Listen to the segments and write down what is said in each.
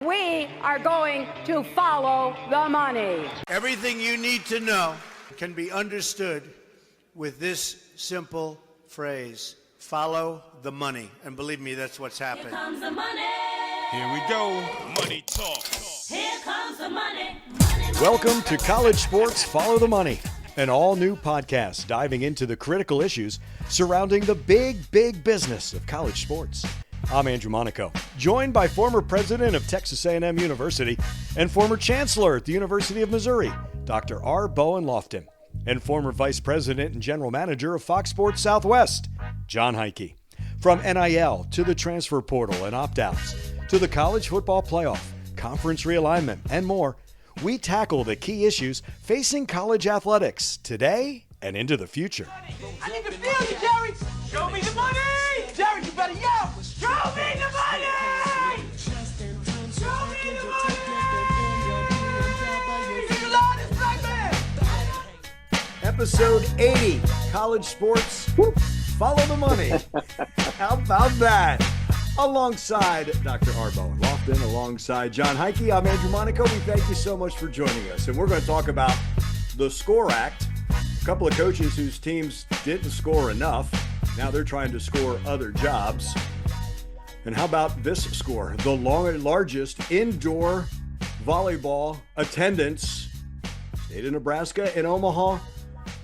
We are going to follow the money. Everything you need to know can be understood with this simple phrase: follow the money. And believe me, that's what's happening. Here comes the money. Here we go. Money talk. Here comes the money. Welcome to College Sports Follow the Money, an all-new podcast diving into the critical issues surrounding the big business of college sports. I'm Andrew Monaco, joined by former president of Texas A&M University and former chancellor at the University of Missouri, Dr. Bowen Loftin, and former vice president and general manager of Fox Sports Southwest, Jon Heidtke. From NIL to the transfer portal and opt-outs, to the college football playoff, conference realignment, and more, we tackle the key issues facing college athletics today and into the future. I need to feel you, Jerry! Show me the money! Jerry, you better yell! Show me the money! Show me the money! You loudest black man! Episode 80, College Sports Follow the Money. How about that? Alongside Dr. Bowen Loftin, alongside Jon Heidtke, I'm Andrew Monaco. We thank you so much for joining us. And we're going to talk about the SCORE Act, a couple of coaches whose teams didn't score enough. Now they're trying to score other jobs. And how about this score? The largest indoor volleyball attendance, state of Nebraska in Omaha.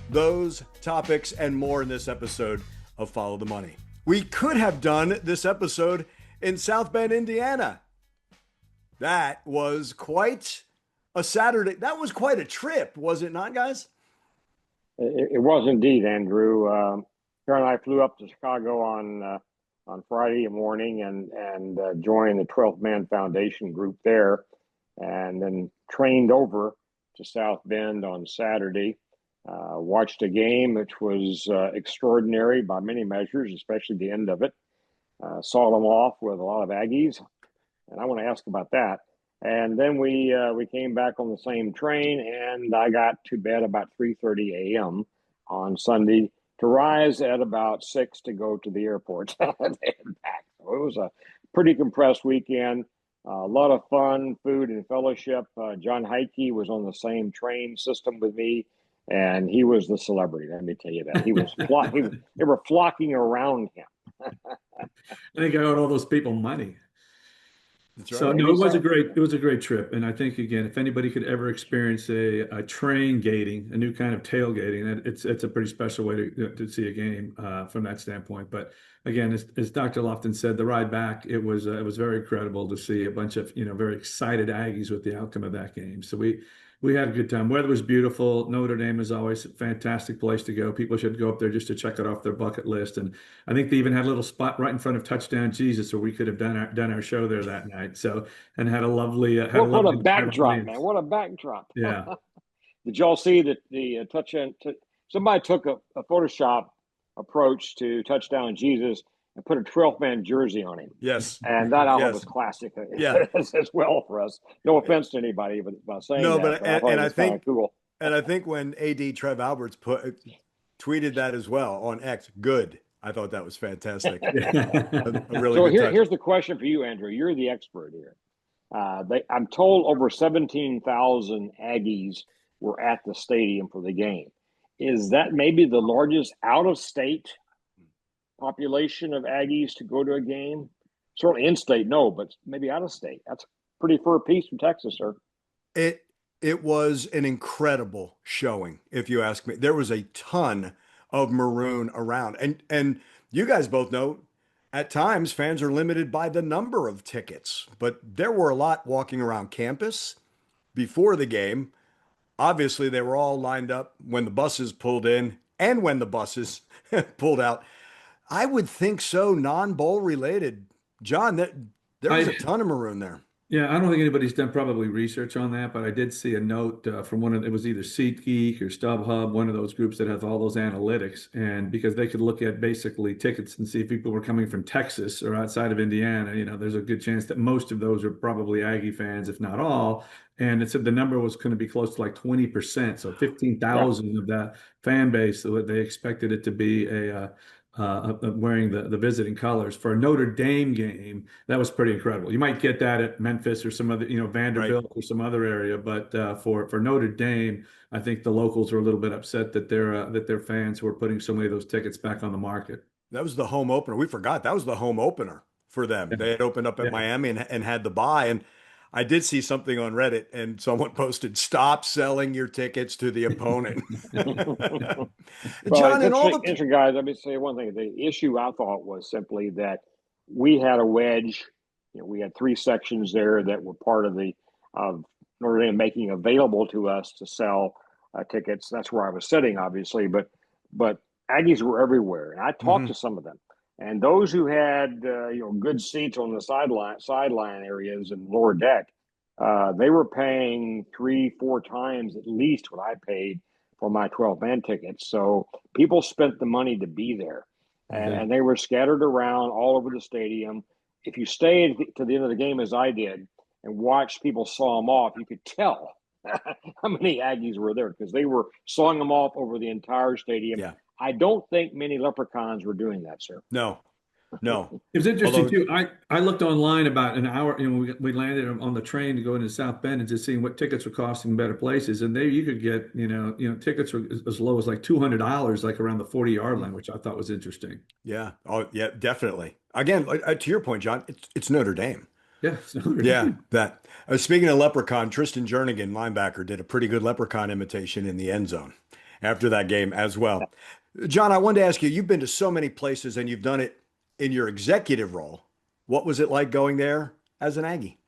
Those topics and more in this episode of Follow the Money. We could have done this episode in South Bend, Indiana. That was quite a Saturday. That was quite a trip, was it not, guys? It was indeed, Andrew. Karen and I flew up to Chicago on Friday morning and joined the 12th Man Foundation group there, and then trained over to South Bend on Saturday. Watched a game which was extraordinary by many measures, especially the end of it. Saw them off with a lot of Aggies, and I want to ask about that. And then we came back on the same train, and I got to bed about 3:30 a.m. on Sunday to rise at about 6 to go to the airport and back. So it was a pretty compressed weekend. A lot of fun, food, and fellowship. Jon Heidtke was on the same train system with me, and he was the celebrity. Let me tell you that. He was they were flocking around him. I think I owed all those people money. That's right. So no, it was a great trip. And I think, again, if anybody could ever experience a train gating, a new kind of tailgating, it's a pretty special way to see a game from that standpoint. But again, as Dr. Loftin said, the ride back, it was very incredible to see a bunch of very excited Aggies with the outcome of that game. So we had a good time. Weather was beautiful. Notre Dame is always a fantastic place to go. People should go up there just to check it off their bucket list. And I think they even had a little spot right in front of Touchdown Jesus where we could have done our show there that night. So, and had a lovely what a backdrop, man! What a backdrop! Yeah. Did y'all see that the touchdown? Somebody took a Photoshop approach to Touchdown Jesus and put a 12th man jersey on him. Yes. And that album was classic as well for us. No offense to anybody by saying that. But I think cool. And I think when AD Trev Alberts tweeted that as well on X, good. I thought that was fantastic. Here's the question for you, Andrew. You're the expert here. I'm told over 17,000 Aggies were at the stadium for the game. Is that maybe the largest out-of-state population of Aggies to go to a game? Certainly in-state, no, but maybe out-of-state. That's pretty for a piece from Texas, sir. It was an incredible showing, if you ask me. There was a ton of maroon around. And you guys both know, at times, fans are limited by the number of tickets. But there were a lot walking around campus before the game. Obviously, they were all lined up when the buses pulled in and when the buses pulled out. I would think so, non-bowl related. Jon, there was a ton of maroon there. Yeah, I don't think anybody's done probably research on that, but I did see a note from it was either SeatGeek or StubHub, one of those groups that has all those analytics, and because they could look at basically tickets and see if people were coming from Texas or outside of Indiana, there's a good chance that most of those are probably Aggie fans, if not all. And it said the number was going to be close to like 20%, so 15,000 of that fan base. So they expected it to be a wearing the visiting colors. For a Notre Dame game, that was pretty incredible. You might get that at Memphis or some other, Vanderbilt or some other area, but for Notre Dame, I think the locals were a little bit upset that their fans were putting so many of those tickets back on the market. That was the home opener. We forgot that was the home opener for them. They had opened up at Miami and had the bye. And I did see something on Reddit, and someone posted, "Stop selling your tickets to the opponent." Well, John, and all interesting, guys. Let me say one thing. The issue I thought was simply that we had a wedge. We had 3 sections there that were part of Notre Dame making available to us to sell tickets. That's where I was sitting, obviously, but Aggies were everywhere, and I talked to some of them. And those who had good seats on the sideline areas and lower deck, they were paying 3-4 times at least what I paid for my 12-man tickets. So people spent the money to be there, and they were scattered around all over the stadium. If you stayed to the end of the game, as I did, and watched people saw them off, you could tell how many Aggies were there, because they were sawing them off over the entire stadium. Yeah. I don't think many leprechauns were doing that, sir. No. It was interesting too. I looked online about an hour. We landed on the train to go into South Bend and just seeing what tickets were costing in better places, and there you could get tickets were as low as like $200, like around the 40-yard line, which I thought was interesting. Yeah. Oh, yeah, definitely. Again, to your point, John, it's Notre Dame. Yeah, it's Notre Dame. That. Speaking of leprechaun, Tristan Jernigan, linebacker, did a pretty good leprechaun imitation in the end zone after that game as well. John, I wanted to ask you, you've been to so many places and you've done it in your executive role. What was it like going there as an Aggie?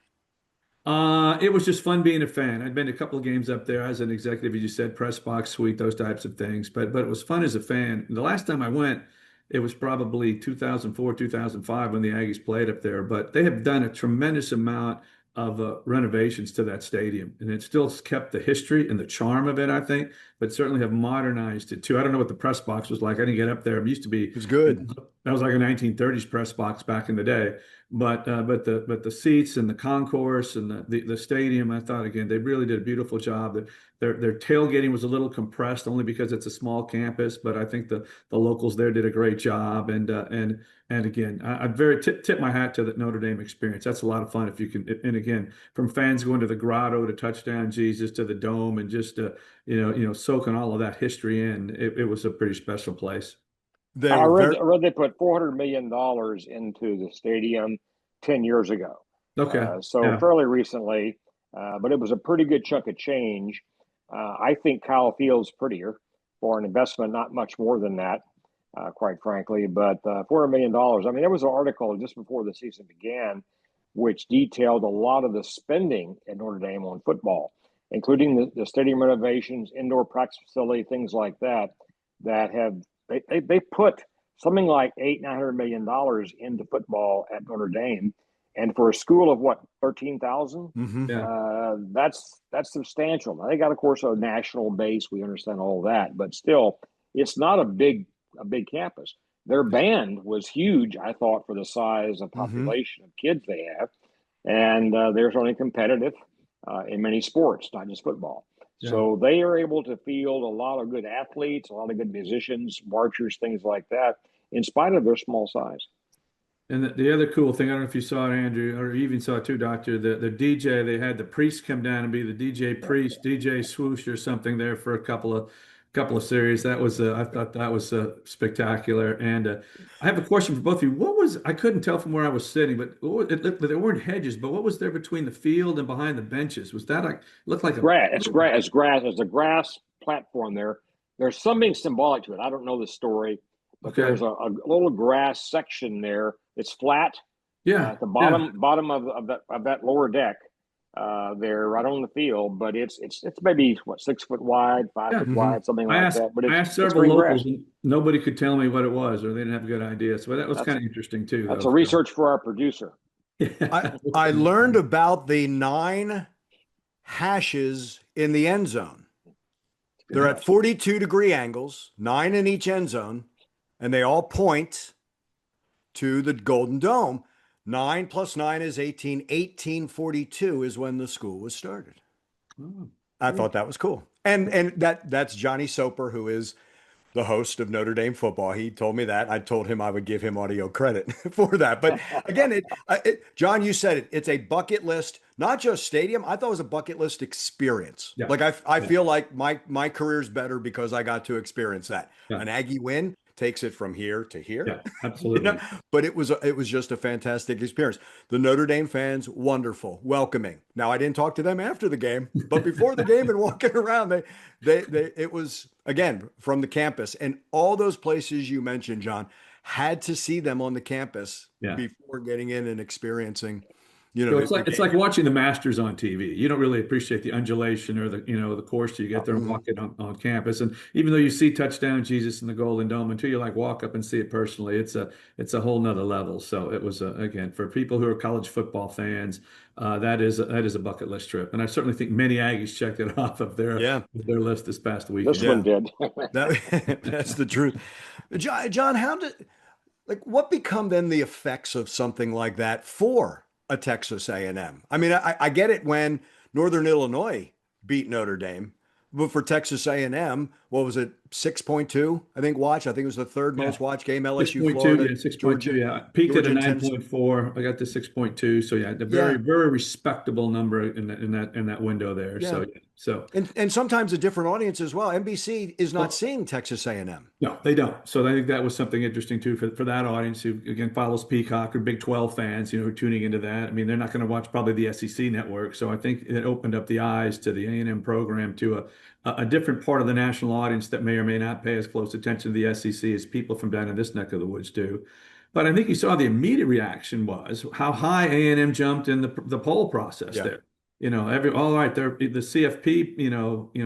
It was just fun being a fan. I'd been to a couple of games up there as an executive, as you said, press box suite, those types of things. But it was fun as a fan. The last time I went, it was probably 2004, 2005 when the Aggies played up there. But they have done a tremendous amount of renovations to that stadium, and it still kept the history and the charm of it, I think, but certainly have modernized it too. I don't know what the press box was like. I didn't get up there. It used to be, it was good. That was like a 1930s press box back in the day. But the seats and the concourse and the stadium, I thought, again, they really did a beautiful job. Their tailgating was a little compressed only because it's a small campus, but I think the locals there did a great job. And again, I very tip my hat to the Notre Dame experience. That's a lot of fun if you can. And again, from fans going to the grotto to Touchdown Jesus to the Dome and just soaking all of that history in, it was a pretty special place. I read they put $400 million into the stadium 10 years ago. Okay. Fairly recently, but it was a pretty good chunk of change. I think Kyle Field's prettier for an investment, not much more than that, quite frankly. But $400 million. I mean, there was an article just before the season began which detailed a lot of the spending at Notre Dame on football, including the stadium renovations, indoor practice facility, things like that have. They put something like $800-900 million into football at Notre Dame, and for a school of 13,000, that's substantial. Now, they got, of course, a national base. We understand all that, but still, it's not a big campus. Their band was huge, I thought, for the size of population of kids they have, and they're certainly competitive in many sports, not just football. Yeah. So they are able to field a lot of good athletes, a lot of good musicians, marchers, things like that, in spite of their small size. And the other cool thing, I don't know if you saw it, Andrew, or you even saw it too, Doctor, the DJ, they had the priest come down and be the DJ priest, DJ Swoosh or something there for a couple of series. That was I thought that was spectacular. And I have a question for both of you. I couldn't tell from where I was sitting, but there weren't hedges, but what was there between the field and behind the benches? Was that looked like grass? It's grass. There's a grass platform there. There's something symbolic to it. I don't know the story, but there's a little grass section there. It's flat. Yeah. At the bottom of that lower deck. They're right on the field, but it's maybe 6 foot wide, 5 foot wide, something like that. But I asked several locals, and nobody could tell me what it was, or they didn't have a good idea. So that was kind of interesting too. That's a research for our producer. I learned about the 9 hashes in the end zone. They're at 42-degree angles, 9 in each end zone, and they all point to the Golden Dome. 9 plus 9 is 18. 1842 is when the school was started. I thought that was cool. And that's Johnny Soper, who is the host of Notre Dame football. He told me that. I told him I would give him audio credit for that. But again, John, you said it. It's a bucket list, not just stadium. I thought it was a bucket list experience. Yeah. Like I feel like my career's better because I got to experience that. Yeah. An Aggie win takes it from here to here. Yeah, absolutely. But it was just a fantastic experience. The Notre Dame fans, wonderful, welcoming. Now I didn't talk to them after the game, but before the game and walking around, it was, again, from the campus, and all those places you mentioned, John, had to see them on the campus before getting in and experiencing. It's like watching the Masters on TV. You don't really appreciate the undulation or the course you get there and walk it on campus. And even though you see touchdown Jesus in the Golden Dome, until you walk up and see it personally, it's a whole nother level. So it was again, for people who are college football fans, that is a bucket list trip. And I certainly think many Aggies checked it off of their list this past week. This one did. That's the truth. John, what become then the effects of something like that for a Texas A&M? I mean, I get it when Northern Illinois beat Notre Dame, but for Texas A&M, what was it, 6.2? I think it was the third most watched game. LSU, 6.2, Florida, 6.2, yeah. Peaked at a 9.4. I got to 6.2. So a very respectable number in that window there. Yeah. So and sometimes a different audience as well. NBC is not seeing Texas A&M. No, they don't. So I think that was something interesting too for that audience who again follows Peacock or Big 12 fans, who are tuning into that. I mean, they're not going to watch probably the SEC network. So I think it opened up the eyes to the A&M program to a different part of the national audience that may or may not pay as close attention to the SEC as people from down in this neck of the woods do. But I think you saw the immediate reaction was how high A&M jumped in the poll process there. All right, the CFP,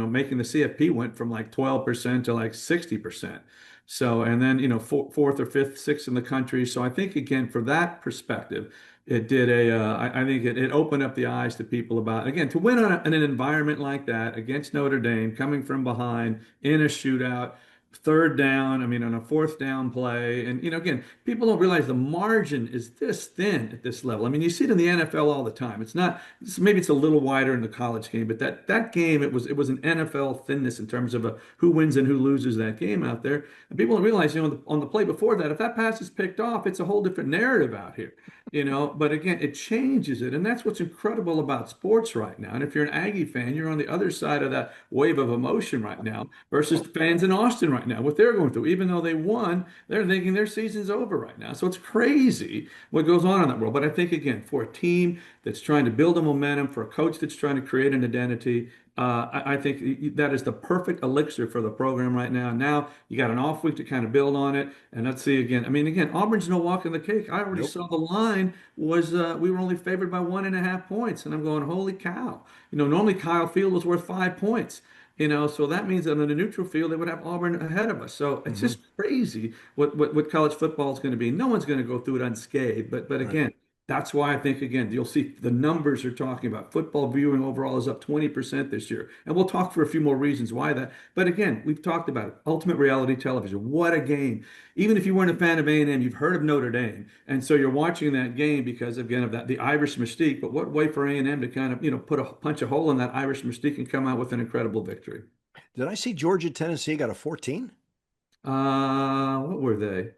making the CFP went from like 12% to like 60%. So, and then, fourth or fifth, sixth in the country. So I think, again, for that perspective, it did I think it opened up the eyes to people about, again, to win in an environment like that against Notre Dame, coming from behind in a shootout, third down, on a fourth down play. And, again, people don't realize the margin is this thin at this level. You see it in the NFL all the time. Maybe it's a little wider in the college game, but that game, it was an NFL thinness in terms of who wins and who loses that game out there. And people don't realize, on the play before that, if that pass is picked off, it's a whole different narrative out here. But again, it changes it. And that's what's incredible about sports right now. And if you're an Aggie fan, you're on the other side of that wave of emotion right now versus the fans in Austin right now, what they're going through. Even though they won, they're thinking their season's over right now. So it's crazy what goes on in that world. But I think, again, for a team that's trying to build a momentum, for a coach that's trying to create an identity, I think that is the perfect elixir for the program right now. Now you got an off week to kind of build on it. And let's see again. Auburn's no walk in the cake. I already saw the line was we were only favored by 1.5 points. And I'm going, holy cow. Normally Kyle Field was worth 5 points. So that means that on the neutral field, they would have Auburn ahead of us. So it's just crazy what college football is going to be. No one's going to go through it unscathed. But again, that's why I think, again, you'll see the numbers are talking about. Football viewing overall is up 20% this year. And we'll talk for a few more reasons why that. But again, we've talked about it. Ultimate reality television. What a game. Even if you weren't a fan of A&M, you've heard of Notre Dame. And so you're watching that game because, again, of the Irish mystique. But what way for A&M to kind of, punch a hole in that Irish mystique and come out with an incredible victory. Did I see Georgia, Tennessee got a 14? What were they?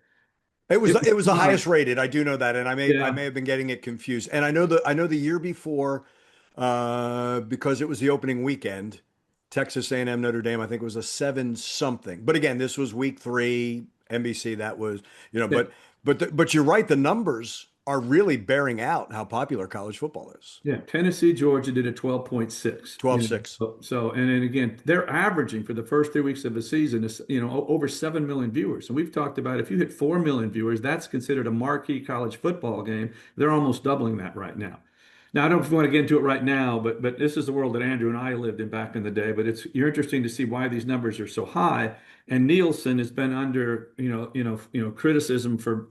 It was the highest rated. I do know that, and I may have been getting it confused. And I know the year before, because it was the opening weekend, Texas A&M Notre Dame, I think it was a 7-something. But again, this was week 3, NBC. That was but you're right. The numbers are really bearing out how popular college football is. Yeah, Tennessee, Georgia did a 12.6. 12.6. So, and then again, they're averaging for the first 3 weeks of the season is, over 7 million viewers. And we've talked about if you hit 4 million viewers, that's considered a marquee college football game. They're almost doubling that right now. Now, I don't know if you want to get into it right now, but this is the world that Andrew and I lived in back in the day. But you're interesting to see why these numbers are so high. And Nielsen has been under criticism for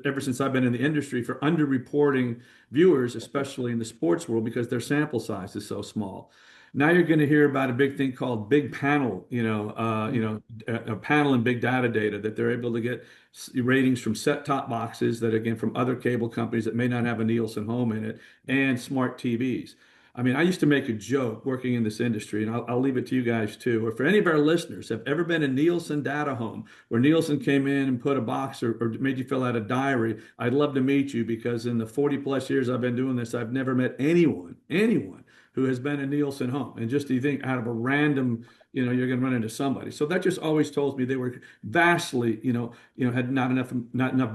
ever since I've been in the industry for underreporting viewers, especially in the sports world, because their sample size is so small. Now you're going to hear about a big thing called big panel, a panel and big data that they're able to get ratings from set-top boxes that, again, from other cable companies that may not have a Nielsen home in it, and smart TVs. I mean, I used to make a joke working in this industry, and I'll leave it to you guys too. Or for any of our listeners, have ever been a Nielsen data home where Nielsen came in and put a box or made you fill out a diary? I'd love to meet you, because in the 40 plus years I've been doing this, I've never met anyone who has been a Nielsen home. And just, you think out of a random, you're going to run into somebody. So that just always tells me they were vastly, had not enough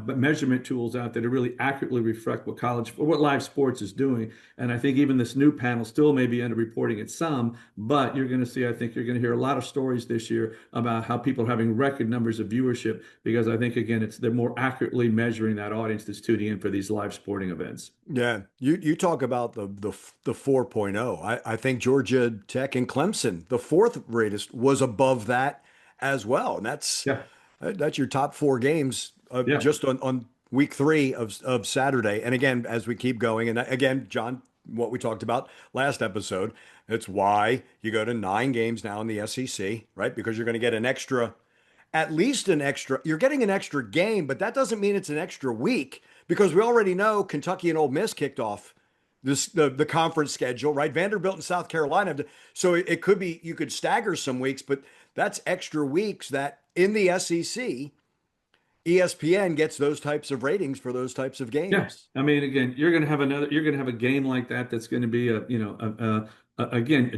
measurement tools out there to really accurately reflect what live sports is doing. And I think even this new panel still may be underreporting it some, but you're going to see, I think you're going to hear a lot of stories this year about how people are having record numbers of viewership, because I think, again, they're more accurately measuring that audience that's tuning in for these live sporting events. Yeah, you talk about the 4.0. I think Georgia Tech and Clemson, the fourth greatest, was above that as well, and that's your top 4 games just on week 3 of Saturday. And again, as we keep going, and again, John, what we talked about last episode, it's why you go to 9 games now in the SEC, right? Because you're going to get you're getting an extra game, but that doesn't mean it's an extra week, because we already know Kentucky and Ole Miss kicked off the conference schedule, right? Vanderbilt and South Carolina. So it could be, you could stagger some weeks, but that's extra weeks that in the SEC, ESPN gets those types of ratings for those types of games. Yes. I mean, again, you're going to have a game like that that's going to be a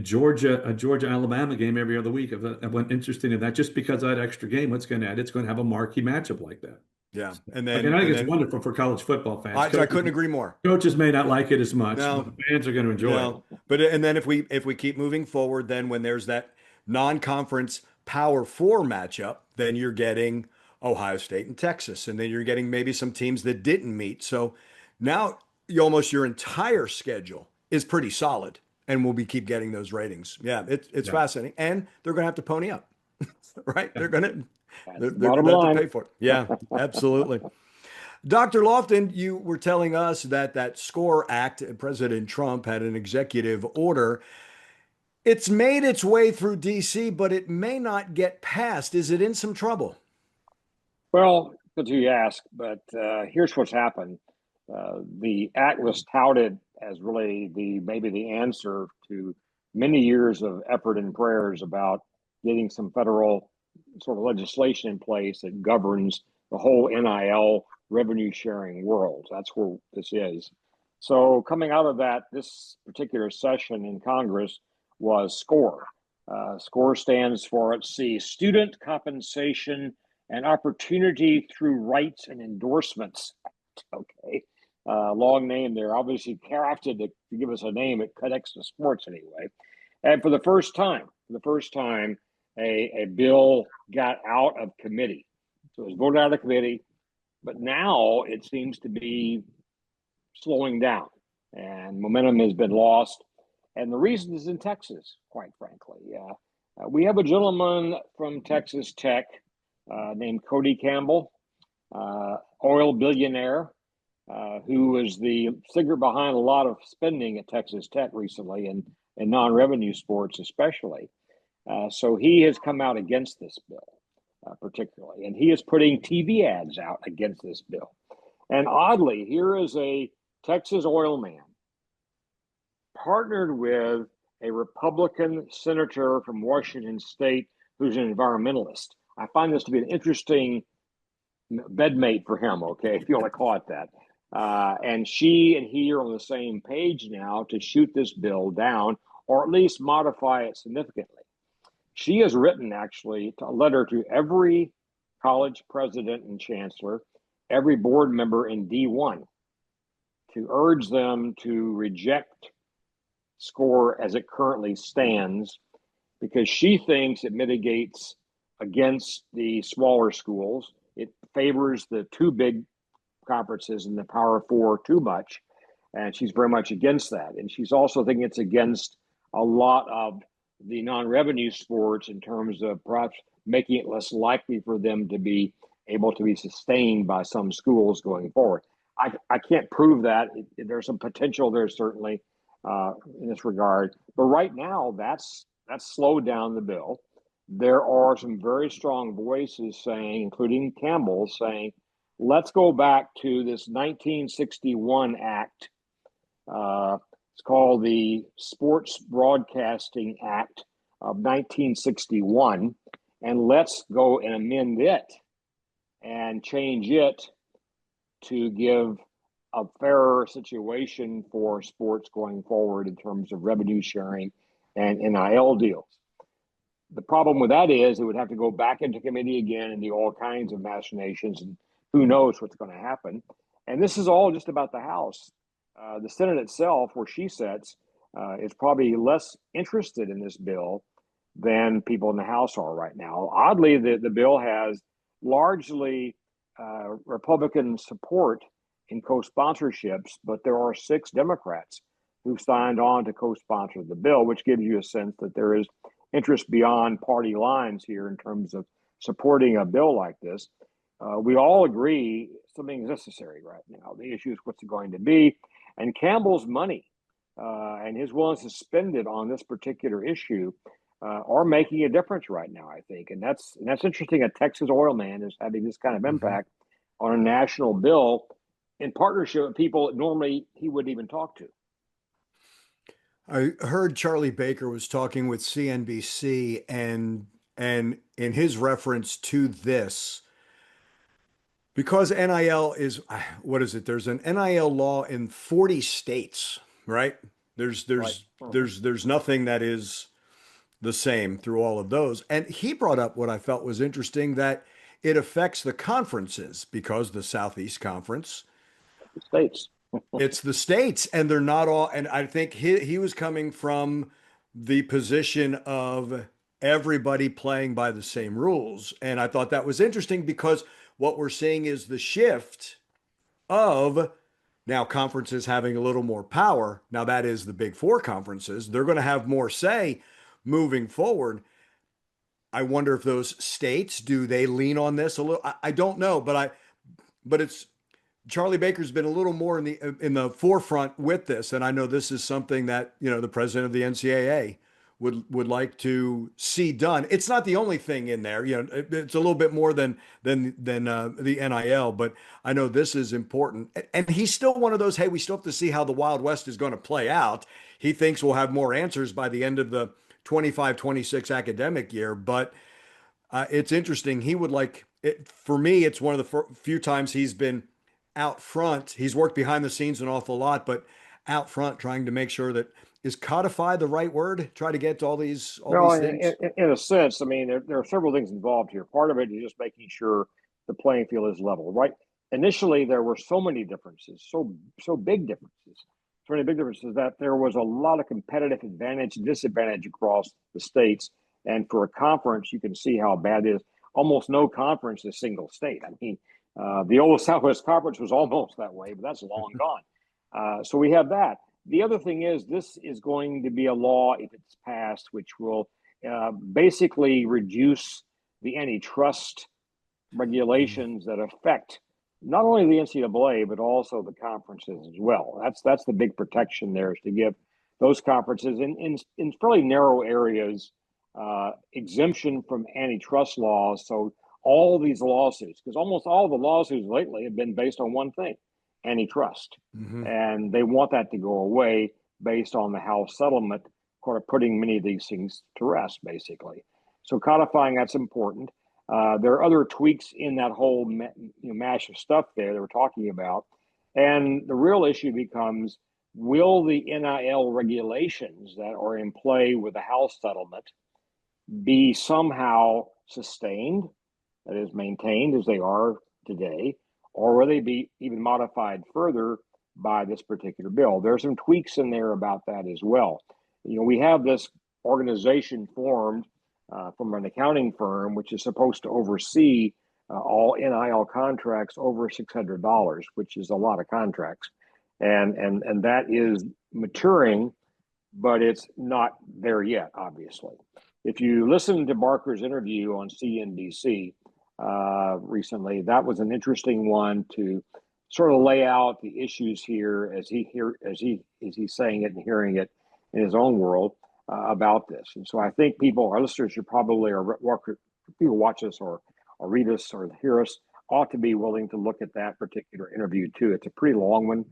Georgia Alabama game every other week. What's interesting in that, just because of that extra game, what's going to add? It's going to have a marquee matchup like that. Yeah, I think it's wonderful for college football fans. I couldn't agree more. Coaches may not like it as much, but the fans are going to enjoy it. But and then if we keep moving forward, then when there's that non-conference Power 4 matchup, then you're getting Ohio State and Texas, and then you're getting maybe some teams that didn't meet. So now your entire schedule is pretty solid, and we'll keep getting those ratings. Yeah, it's fascinating, and they're going to have to pony up, right? They're going to have to pay for it. Yeah, absolutely. Dr. Loftin, you were telling us that SCORE Act, President Trump had an executive order. It's made its way through D.C., but it may not get passed. Is it in some trouble? Well, good you ask, but here's what's happened. The act was touted as really maybe the answer to many years of effort and prayers about getting some federal sort of legislation in place that governs the whole NIL revenue sharing world. That's where this is. So coming out of that, this particular session in Congress was SCORE. SCORE stands for, Student Compensation and Opportunity Through Rights and Endorsements. Okay. Long name there, obviously crafted to give us a name. It connects to sports anyway. And for the first time, a bill got out of committee. So it was voted out of committee, but now it seems to be slowing down and momentum has been lost. And the reason is in Texas, quite frankly. We have a gentleman from Texas Tech named Cody Campbell, oil billionaire, who was the figure behind a lot of spending at Texas Tech recently, and non-revenue sports especially. So he has come out against this bill, particularly, and he is putting TV ads out against this bill. And oddly, here is a Texas oil man partnered with a Republican senator from Washington State who's an environmentalist. I find this to be an interesting bedmate for him, okay, if you want to call it that. And she and he are on the same page now to shoot this bill down, or at least modify it significantly. She has written, actually, a letter to every college president and chancellor, every board member in D1, to urge them to reject SCORE as it currently stands, because she thinks it mitigates against the smaller schools. It favors the two big conferences in the Power 4 too much, and she's very much against that. And she's also thinking it's against a lot of the non-revenue sports in terms of perhaps making it less likely for them to be able to be sustained by some schools going forward. I can't prove that. There's some potential there, certainly, in this regard. But right now, that's slowed down the bill. There are some very strong voices saying, including Campbell, saying, let's go back to this 1961 act It's called the Sports Broadcasting Act of 1961. And let's go and amend it and change it to give a fairer situation for sports going forward in terms of revenue sharing and NIL deals. The problem with that is it would have to go back into committee again and do all kinds of machinations, and who knows what's going to happen. And this is all just about the House. The Senate itself, where she sits, is probably less interested in this bill than people in the House are right now. Oddly, the bill has largely Republican support in co-sponsorships, but there are 6 Democrats who signed on to co-sponsor the bill, which gives you a sense that there is interest beyond party lines here in terms of supporting a bill like this. We all agree something is necessary right now. The issue is what's it going to be, and Campbell's money and his willingness to spend it on this particular issue are making a difference right now, I think. And that's interesting. A Texas oil man is having this kind of impact on a national bill in partnership with people that normally he wouldn't even talk to. I heard Charlie Baker was talking with CNBC, and in his reference to this, because NIL is, what is it? There's an NIL law in 40 states, right? There's nothing that is the same through all of those. And he brought up what I felt was interesting, that it affects the conferences, because the Southeast Conference, the states. It's the states, and they're not all. And I think he was coming from the position of everybody playing by the same rules. And I thought that was interesting, because what we're seeing is the shift of now conferences having a little more power. Now, that is the Big Four conferences. They're going to have more say moving forward. I wonder if those states, do they lean on this a little? I don't know, but it's, Charlie Baker's been a little more in the forefront with this, and I know this is something that, you know, the president of the NCAA would like to see done. It's not the only thing in there, you know. It's a little bit more than the NIL, but I know this is important. And he's still one of those, hey, we still have to see how the Wild West is going to play out. He thinks we'll have more answers by the end of the 25-26 academic year, but it's interesting. He would like it. For me, it's one of the few times he's been out front. He's worked behind the scenes an awful lot, but out front trying to make sure that, is codify the right word? Try to get to all these things? In a sense, I mean, there are several things involved here. Part of it is just making sure the playing field is level, right? Initially, there were so many differences, so big differences, so many big differences that there was a lot of competitive advantage and disadvantage across the states. And for a conference, you can see how bad it is. Almost no conference is single state. I mean, the old Southwest Conference was almost that way, but that's long gone. So we have that. The other thing is, this is going to be a law, if it's passed, which will basically reduce the antitrust regulations that affect not only the NCAA, but also the conferences as well. That's the big protection there, is to give those conferences in fairly narrow areas exemption from antitrust laws. So all these lawsuits, because almost all the lawsuits lately have been based on one thing: antitrust. And they want that to go away based on the House settlement, kind of putting many of these things to rest, basically. So codifying, that's important. There are other tweaks in that whole mash of stuff there that we're talking about. And the real issue becomes, will the NIL regulations that are in play with the House settlement be somehow sustained, that is, maintained as they are today, or will they be even modified further by this particular bill? There are some tweaks in there about that as well. You know, we have this organization formed from an accounting firm, which is supposed to oversee all NIL contracts over $600, which is a lot of contracts. And that is maturing, but it's not there yet, obviously. If you listen to Barker's interview on CNBC recently, that was an interesting one to sort of lay out the issues here as he's saying it and hearing it in his own world about this. And so I think our listeners should probably, or people watch us or read us or hear us, ought to be willing to look at that particular interview too. It's a pretty long one,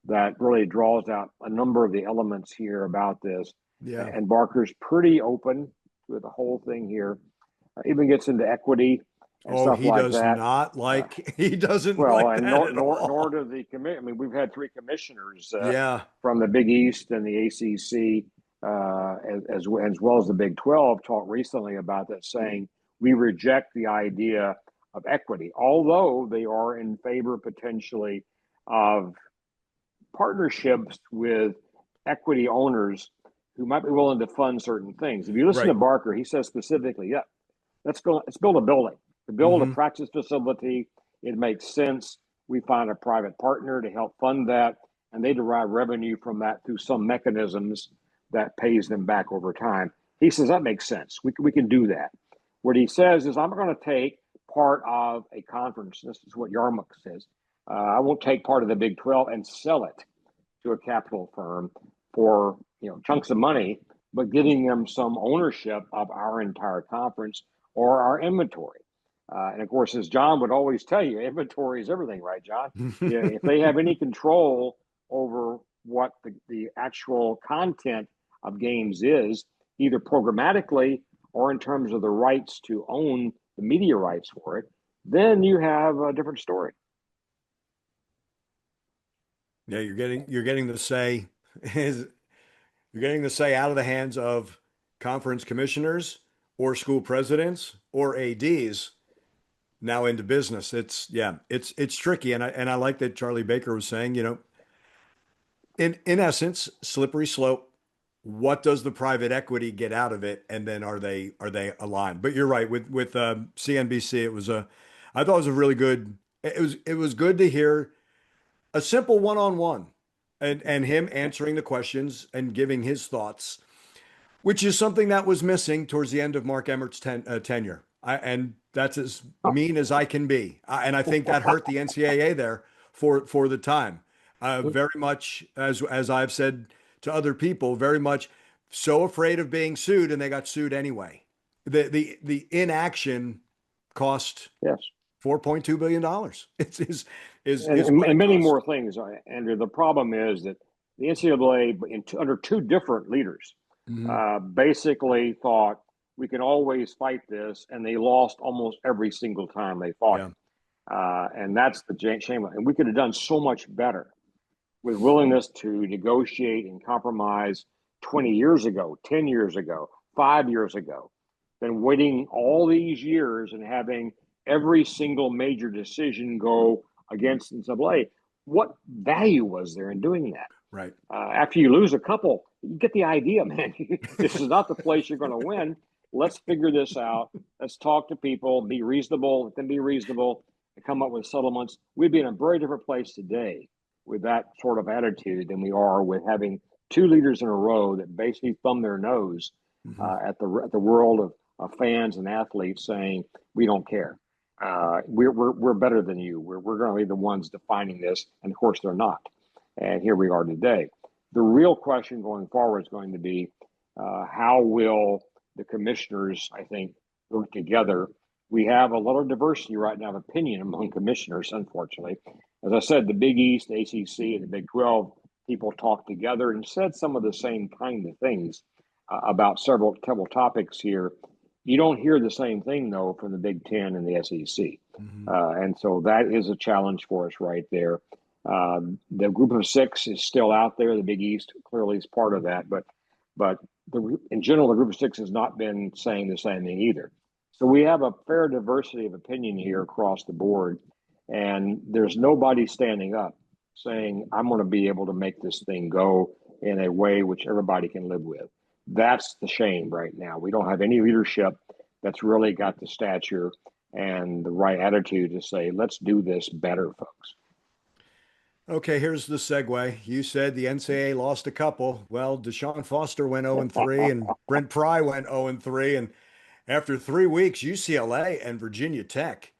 that really draws out a number of the elements here about this. Yeah. And Barker's pretty open with the whole thing here. Even gets into equity and stuff he like does that. not like he doesn't Well, like and that at nor all. do the committee. I mean, we've had three commissioners Yeah. from the Big East and the ACC, as well as the Big 12, talk recently about that, saying we reject the idea of equity, although they are in favor potentially of partnerships with equity owners who might be willing to fund certain things. If you listen to Barker, he says specifically, yeah, let's build a building. To build a practice facility, it makes sense. We find a private partner to help fund that, and they derive revenue from that through some mechanisms that pays them back over time. He says that makes sense. We can do that. What he says is, I'm going to take part of a conference. This is what Yarmouth says. I won't take part of the Big 12 and sell it to a capital firm for chunks of money, but giving them some ownership of our entire conference or our inventory. And of course, as John would always tell you, inventory is everything, right, John? If they have any control over what the actual content of games is, either programmatically or in terms of the rights to own the media rights for it, then you have a different story. Yeah, you're getting the say out of the hands of conference commissioners or school presidents or ADs now into business. It's tricky, and I like that Charlie Baker was saying, in essence, slippery slope. What does the private equity get out of it, and then are they aligned? But you're right with CNBC. I thought it was a really good. It was good to hear a simple one-on-one and him answering the questions and giving his thoughts, which is something that was missing towards the end of Mark Emmert's tenure. And that's as mean as I can be. And I think that hurt the NCAA there for the time. Very much, as I've said to other people, very much so afraid of being sued, and they got sued anyway. The inaction cost $4.2 billion. And many more things, Andrew. The problem is that the NCAA, under two different leaders, basically thought we can always fight this, and they lost almost every single time they fought it. And that's the shame. And we could have done so much better with willingness to negotiate and compromise 20 years ago, 10 years ago, 5 years ago, than waiting all these years and having every single major decision go against NCAA. What value was there in doing that? Right. After you lose a couple, you get the idea, man. This is not the place you're going to win. Let's figure this out. Let's talk to people, be reasonable, let them be reasonable, and come up with settlements. We'd be in a very different place today with that sort of attitude than we are with having two leaders in a row that basically thumb their nose at the world of fans and athletes, saying we don't care. We're better than you. We're going to be the ones defining this, and of course they're not. And here we are today. The real question going forward is going to be how will the commissioners, I think, work together. We have a lot of diversity right now of opinion among commissioners, unfortunately. As I said, the Big East, the ACC, and the Big 12 people talked together and said some of the same kind of things about several topics here. You don't hear the same thing, though, from the Big 10 and the SEC. And so that is a challenge for us right there. The group of six is still out there. The Big East clearly is part of that. But in general, the group of six has not been saying the same thing either. So we have a fair diversity of opinion here across the board. And there's nobody standing up saying, I'm going to be able to make this thing go in a way which everybody can live with. That's the shame right now. We don't have any leadership that's really got the stature and the right attitude to say, let's do this better, folks. Okay, here's the segue. You said the NCAA lost a couple. Well, Deshaun Foster went 0-3 and Brent Pry went 0-3. And after 3 weeks, UCLA and Virginia Tech,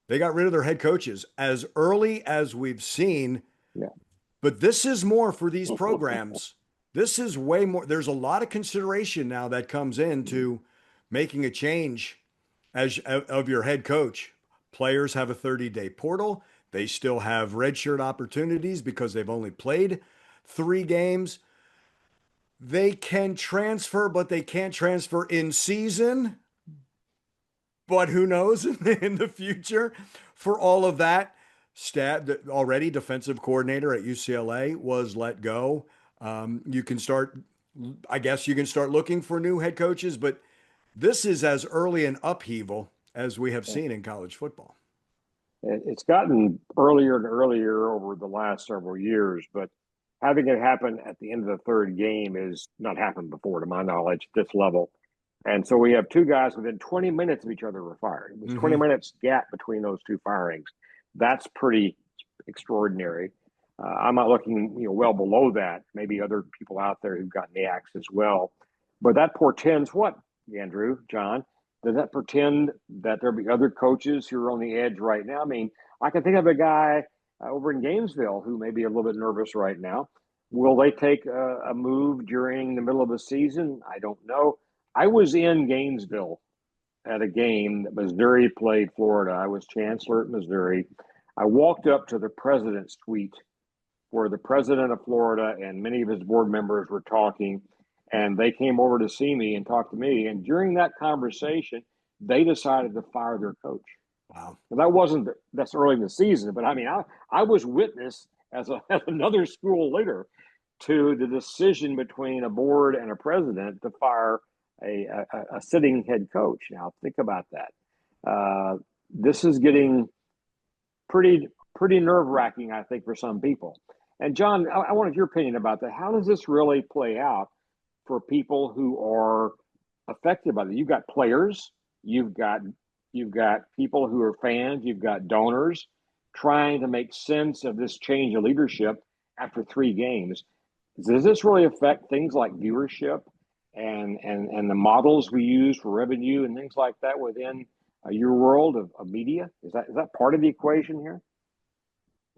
they got rid of their head coaches as early as we've seen. Yeah. But this is more for these programs. This is way more. There's a lot of consideration now that comes into making a change of your head coach. Players have a 30-day portal. They still have redshirt opportunities because they've only played 3 games. They can transfer, but they can't transfer in season. But who knows in the future? For all of that, already defensive coordinator at UCLA was let go. You can start, I guess you can start looking for new head coaches, but this is as early an upheaval as we have seen in college football. It's gotten earlier and earlier over the last several years, but having it happen at the end of the 3rd game is not happened before, to my knowledge, at this level. And so we have 2 guys within 20 minutes of each other were fired. It was 20 minutes gap between those 2 firings. That's pretty extraordinary. I'm not looking, well below that. Maybe other people out there who've gotten the axe as well. But that portends what, Andrew, John? Does that pretend that there'll be other coaches who are on the edge right now? I mean, I can think of a guy over in Gainesville who may be a little bit nervous right now. Will they take a move during the middle of the season? I don't know. I was in Gainesville at a game that Missouri played Florida. I was chancellor at Missouri. I walked up to the president's suite where the president of Florida and many of his board members were talking, and they came over to see me and talk to me. And during that conversation, they decided to fire their coach. Wow. And that's early in the season, but I mean, I was witness as another school leader to the decision between a board and a president to fire a sitting head coach. Now, think about that. This is getting pretty nerve-wracking, I think, for some people. And John, I wanted your opinion about that. How does this really play out for people who are affected by it? You've got players, you've got people who are fans, you've got donors trying to make sense of this change of leadership after 3 games. Does this really affect things like viewership and the models we use for revenue and things like that within your world of media? Is that part of the equation here?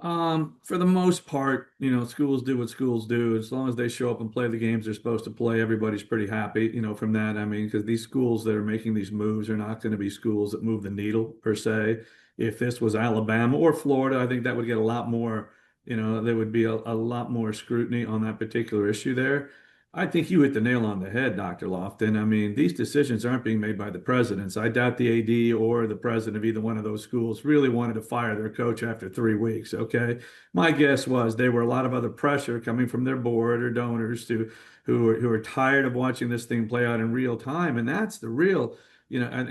For the most part, schools do what schools do. As long as they show up and play the games they're supposed to play, everybody's pretty happy, from that. I mean, because these schools that are making these moves are not going to be schools that move the needle per se. If this was Alabama or Florida, I think that would get a lot more, there would be a lot more scrutiny on that particular issue there. I think you hit the nail on the head, Dr. Loftin. I mean, these decisions aren't being made by the presidents. I doubt the AD or the president of either one of those schools really wanted to fire their coach after 3 weeks, okay? My guess was there were a lot of other pressure coming from their board or donors who are tired of watching this thing play out in real time, and that's the real, and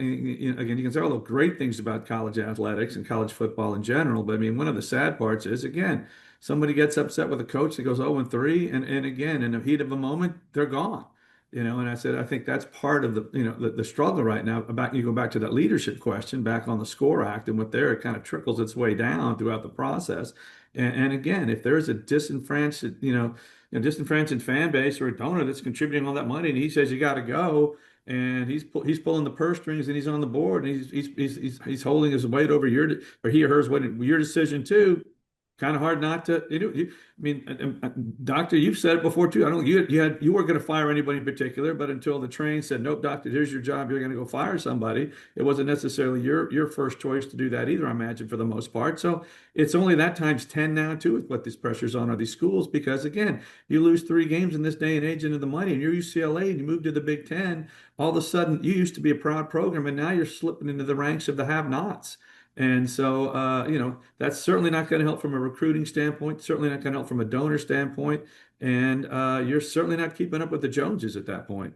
again, you can say all the great things about college athletics and college football in general, but I mean, one of the sad parts is, again, somebody gets upset with a coach that goes 0-3, and again, in the heat of a moment, they're gone. And I said, I think that's part of the struggle right now. You go back to that leadership question, back on the SCORE Act and what there, it kind of trickles its way down throughout the process. And again, if there's a disenfranchised fan base or a donor that's contributing all that money, and he says you got to go, and he's pulling the purse strings and he's on the board and he's holding his weight over he or hers weight your decision too. Kind of hard not to. I mean, Doctor, you've said it before too. I don't. You weren't going to fire anybody in particular, but until the train said, "Nope, Doctor, here's your job. You're going to go fire somebody." It wasn't necessarily your first choice to do that either. I imagine for the most part. So it's only that times 10 now too with what these pressures on these schools, because again, you lose 3 games in this day and age into the money, and you're UCLA and you move to the Big Ten. All of a sudden, you used to be a proud program, and now you're slipping into the ranks of the have-nots. And so, that's certainly not going to help from a recruiting standpoint, certainly not going to help from a donor standpoint. And you're certainly not keeping up with the Joneses at that point.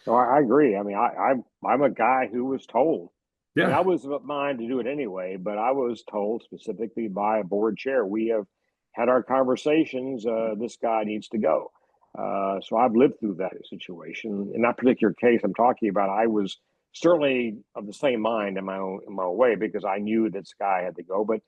So I agree. I mean, I'm a guy who was told. Yeah. And I was of mind to do it anyway, but I was told specifically by a board chair, we have had our conversations, this guy needs to go. So I've lived through that situation. In that particular case I'm talking about, I was certainly of the same mind in my own way, because I knew this guy had to go. But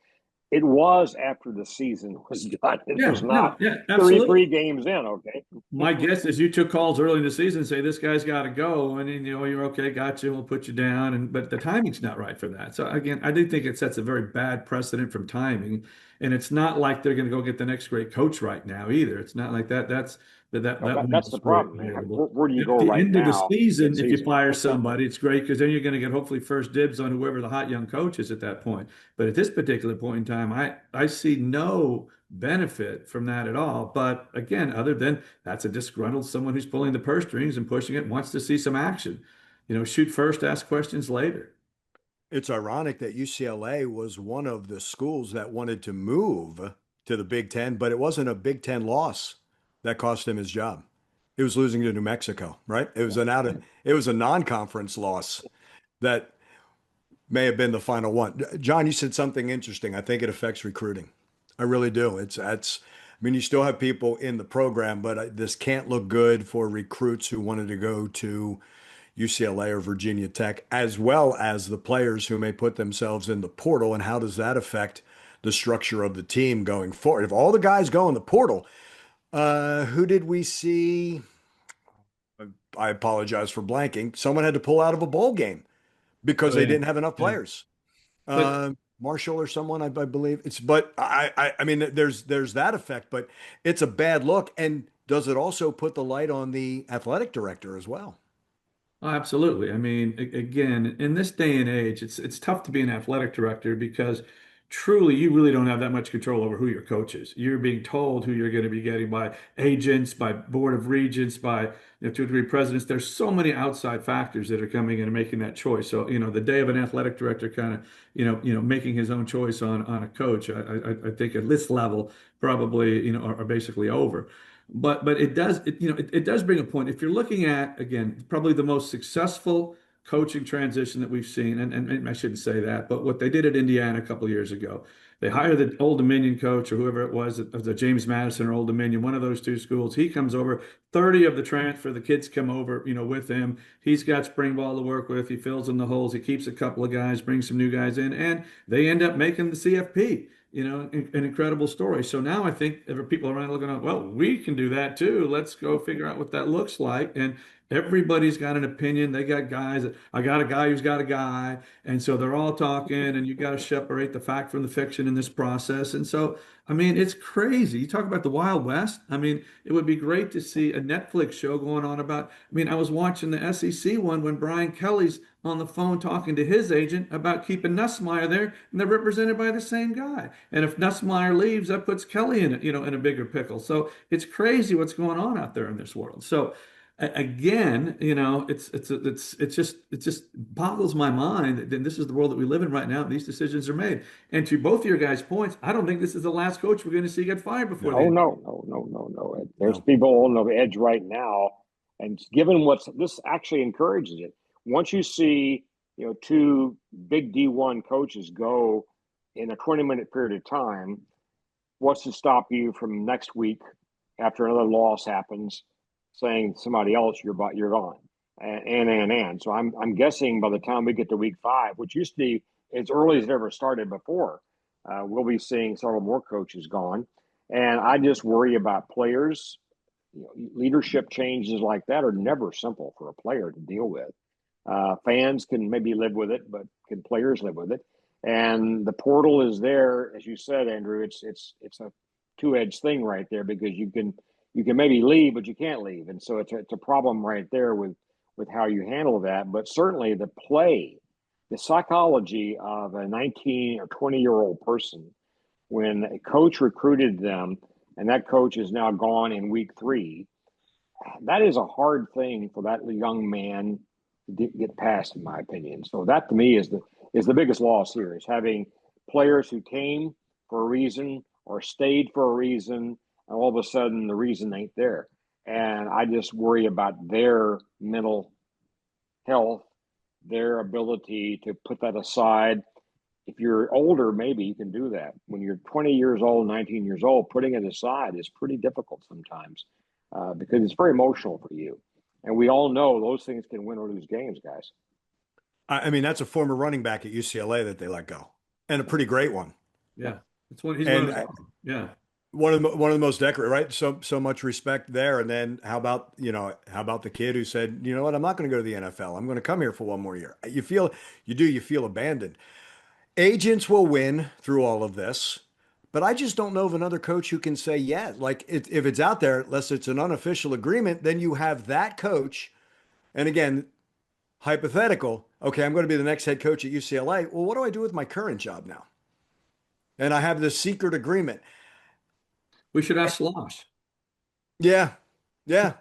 it was after the season was done. It was not 33 games in, okay? My guess is you took calls early in the season and say, this guy's got to go. And then, you're okay, got you, we'll put you down. But the timing's not right for that. So, again, I do think it sets a very bad precedent from timing. And it's not like they're going to go get the next great coach right now either. It's not like that. That's the problem, man. Where do you go At the right end of the now? season, if you fire somebody, it's great because then you're going to get hopefully first dibs on whoever the hot young coach is at that point. But at this particular point in time, I see no benefit from that at all. But again, other than that's a disgruntled someone who's pulling the purse strings and pushing it, wants to see some action. Shoot first, ask questions later. It's ironic that UCLA was one of the schools that wanted to move to the Big Ten, but it wasn't a Big Ten loss that cost him his job. It was losing to New Mexico, right? It was a non-conference loss that may have been the final one. John, you said something interesting. I think it affects recruiting. I really do. I mean, you still have people in the program, but this can't look good for recruits who wanted to go to UCLA or Virginia Tech, as well as the players who may put themselves in the portal. And how does that affect the structure of the team going forward? If all the guys go in the portal, who did we see? I apologize for blanking. Someone had to pull out of a bowl game because they didn't have enough players. Marshall or someone, I believe. I mean, there's that effect, but it's a bad look. And does it also put the light on the athletic director as well? Oh, absolutely. I mean, again, in this day and age, it's tough to be an athletic director because truly you really don't have that much control over who your coach is. You're being told who you're going to be getting by agents, by board of regents, by 2 or 3 presidents. There's so many outside factors that are coming in and making that choice. So, the day of an athletic director kind of, making his own choice on a coach, I think at this level probably, are basically over. But it does bring a point. If you're looking at, again, probably the most successful coaching transition that we've seen, and I shouldn't say that, but what they did at Indiana a couple of years ago, they hired the Old Dominion coach or whoever it was, the James Madison or Old Dominion, one of those 2 schools. He comes over, 30 of the transfer, the kids come over, with him. He's got spring ball to work with. He fills in the holes. He keeps a couple of guys, brings some new guys in, and they end up making the CFP. An incredible story. So now I think there are people around looking at, well, we can do that too. Let's go figure out what that looks like. And everybody's got an opinion. They got guys. I got a guy who's got a guy. And so they're all talking, and you got to separate the fact from the fiction in this process. And so, I mean, it's crazy. You talk about the Wild West. I mean, it would be great to see a Netflix show going on about, I was watching the SEC one when Brian Kelly's on the phone talking to his agent about keeping Nussmeier there, and they're represented by the same guy. And if Nussmeier leaves, that puts Kelly in a bigger pickle. So it's crazy what's going on out there in this world. So again, it just boggles my mind that this is the world that we live in right now. And these decisions are made. And to both of your guys' points, I don't think this is the last coach we're going to see get fired before. No. There's people on the edge right now, and given this actually encourages it. Once you see, 2 big D1 coaches go in a 20-minute period of time, what's to stop you from next week after another loss happens saying to somebody else you're gone and so I'm guessing by the time we get to week 5, which used to be as early as it ever started before, we'll be seeing several more coaches gone. And I just worry about players. Leadership changes like that are never simple for a player to deal with. Fans can maybe live with it, but can players live with it? And the portal is there, as you said, Andrew. It's a 2-edged thing right there, because you can maybe leave, but you can't leave, and so it's a problem right there with how you handle that. But certainly the psychology of a 19 or 20-year-old person, when a coach recruited them and that coach is now gone in week 3, that is a hard thing for that young man to get past, in my opinion. So that to me is the biggest loss here, is having players who came for a reason or stayed for a reason, and all of a sudden the reason ain't there. And I just worry about their mental health, their ability to put that aside. If you're older, maybe you can do that. When you're 20 years old, 19 years old, putting it aside is pretty difficult sometimes, because it's very emotional for you. And we all know those things can win or lose games, guys. I mean, that's a former running back at UCLA that they let go, and a pretty great one. Yeah, he's one of those, yeah. One of the most decorated, right? So much respect there. And then how about the kid who said, you know what, I'm not going to go to the NFL. I'm going to come here for one more year. You feel abandoned. Agents will win through all of this. but I just don't know of another coach who can say, yeah, like if it's out there, unless it's an unofficial agreement, then you have that coach. And again, hypothetical, okay, I'm going to be the next head coach at UCLA. Well, what do I do with my current job now? And I have this secret agreement. We should ask Slosh. Yeah. Yeah.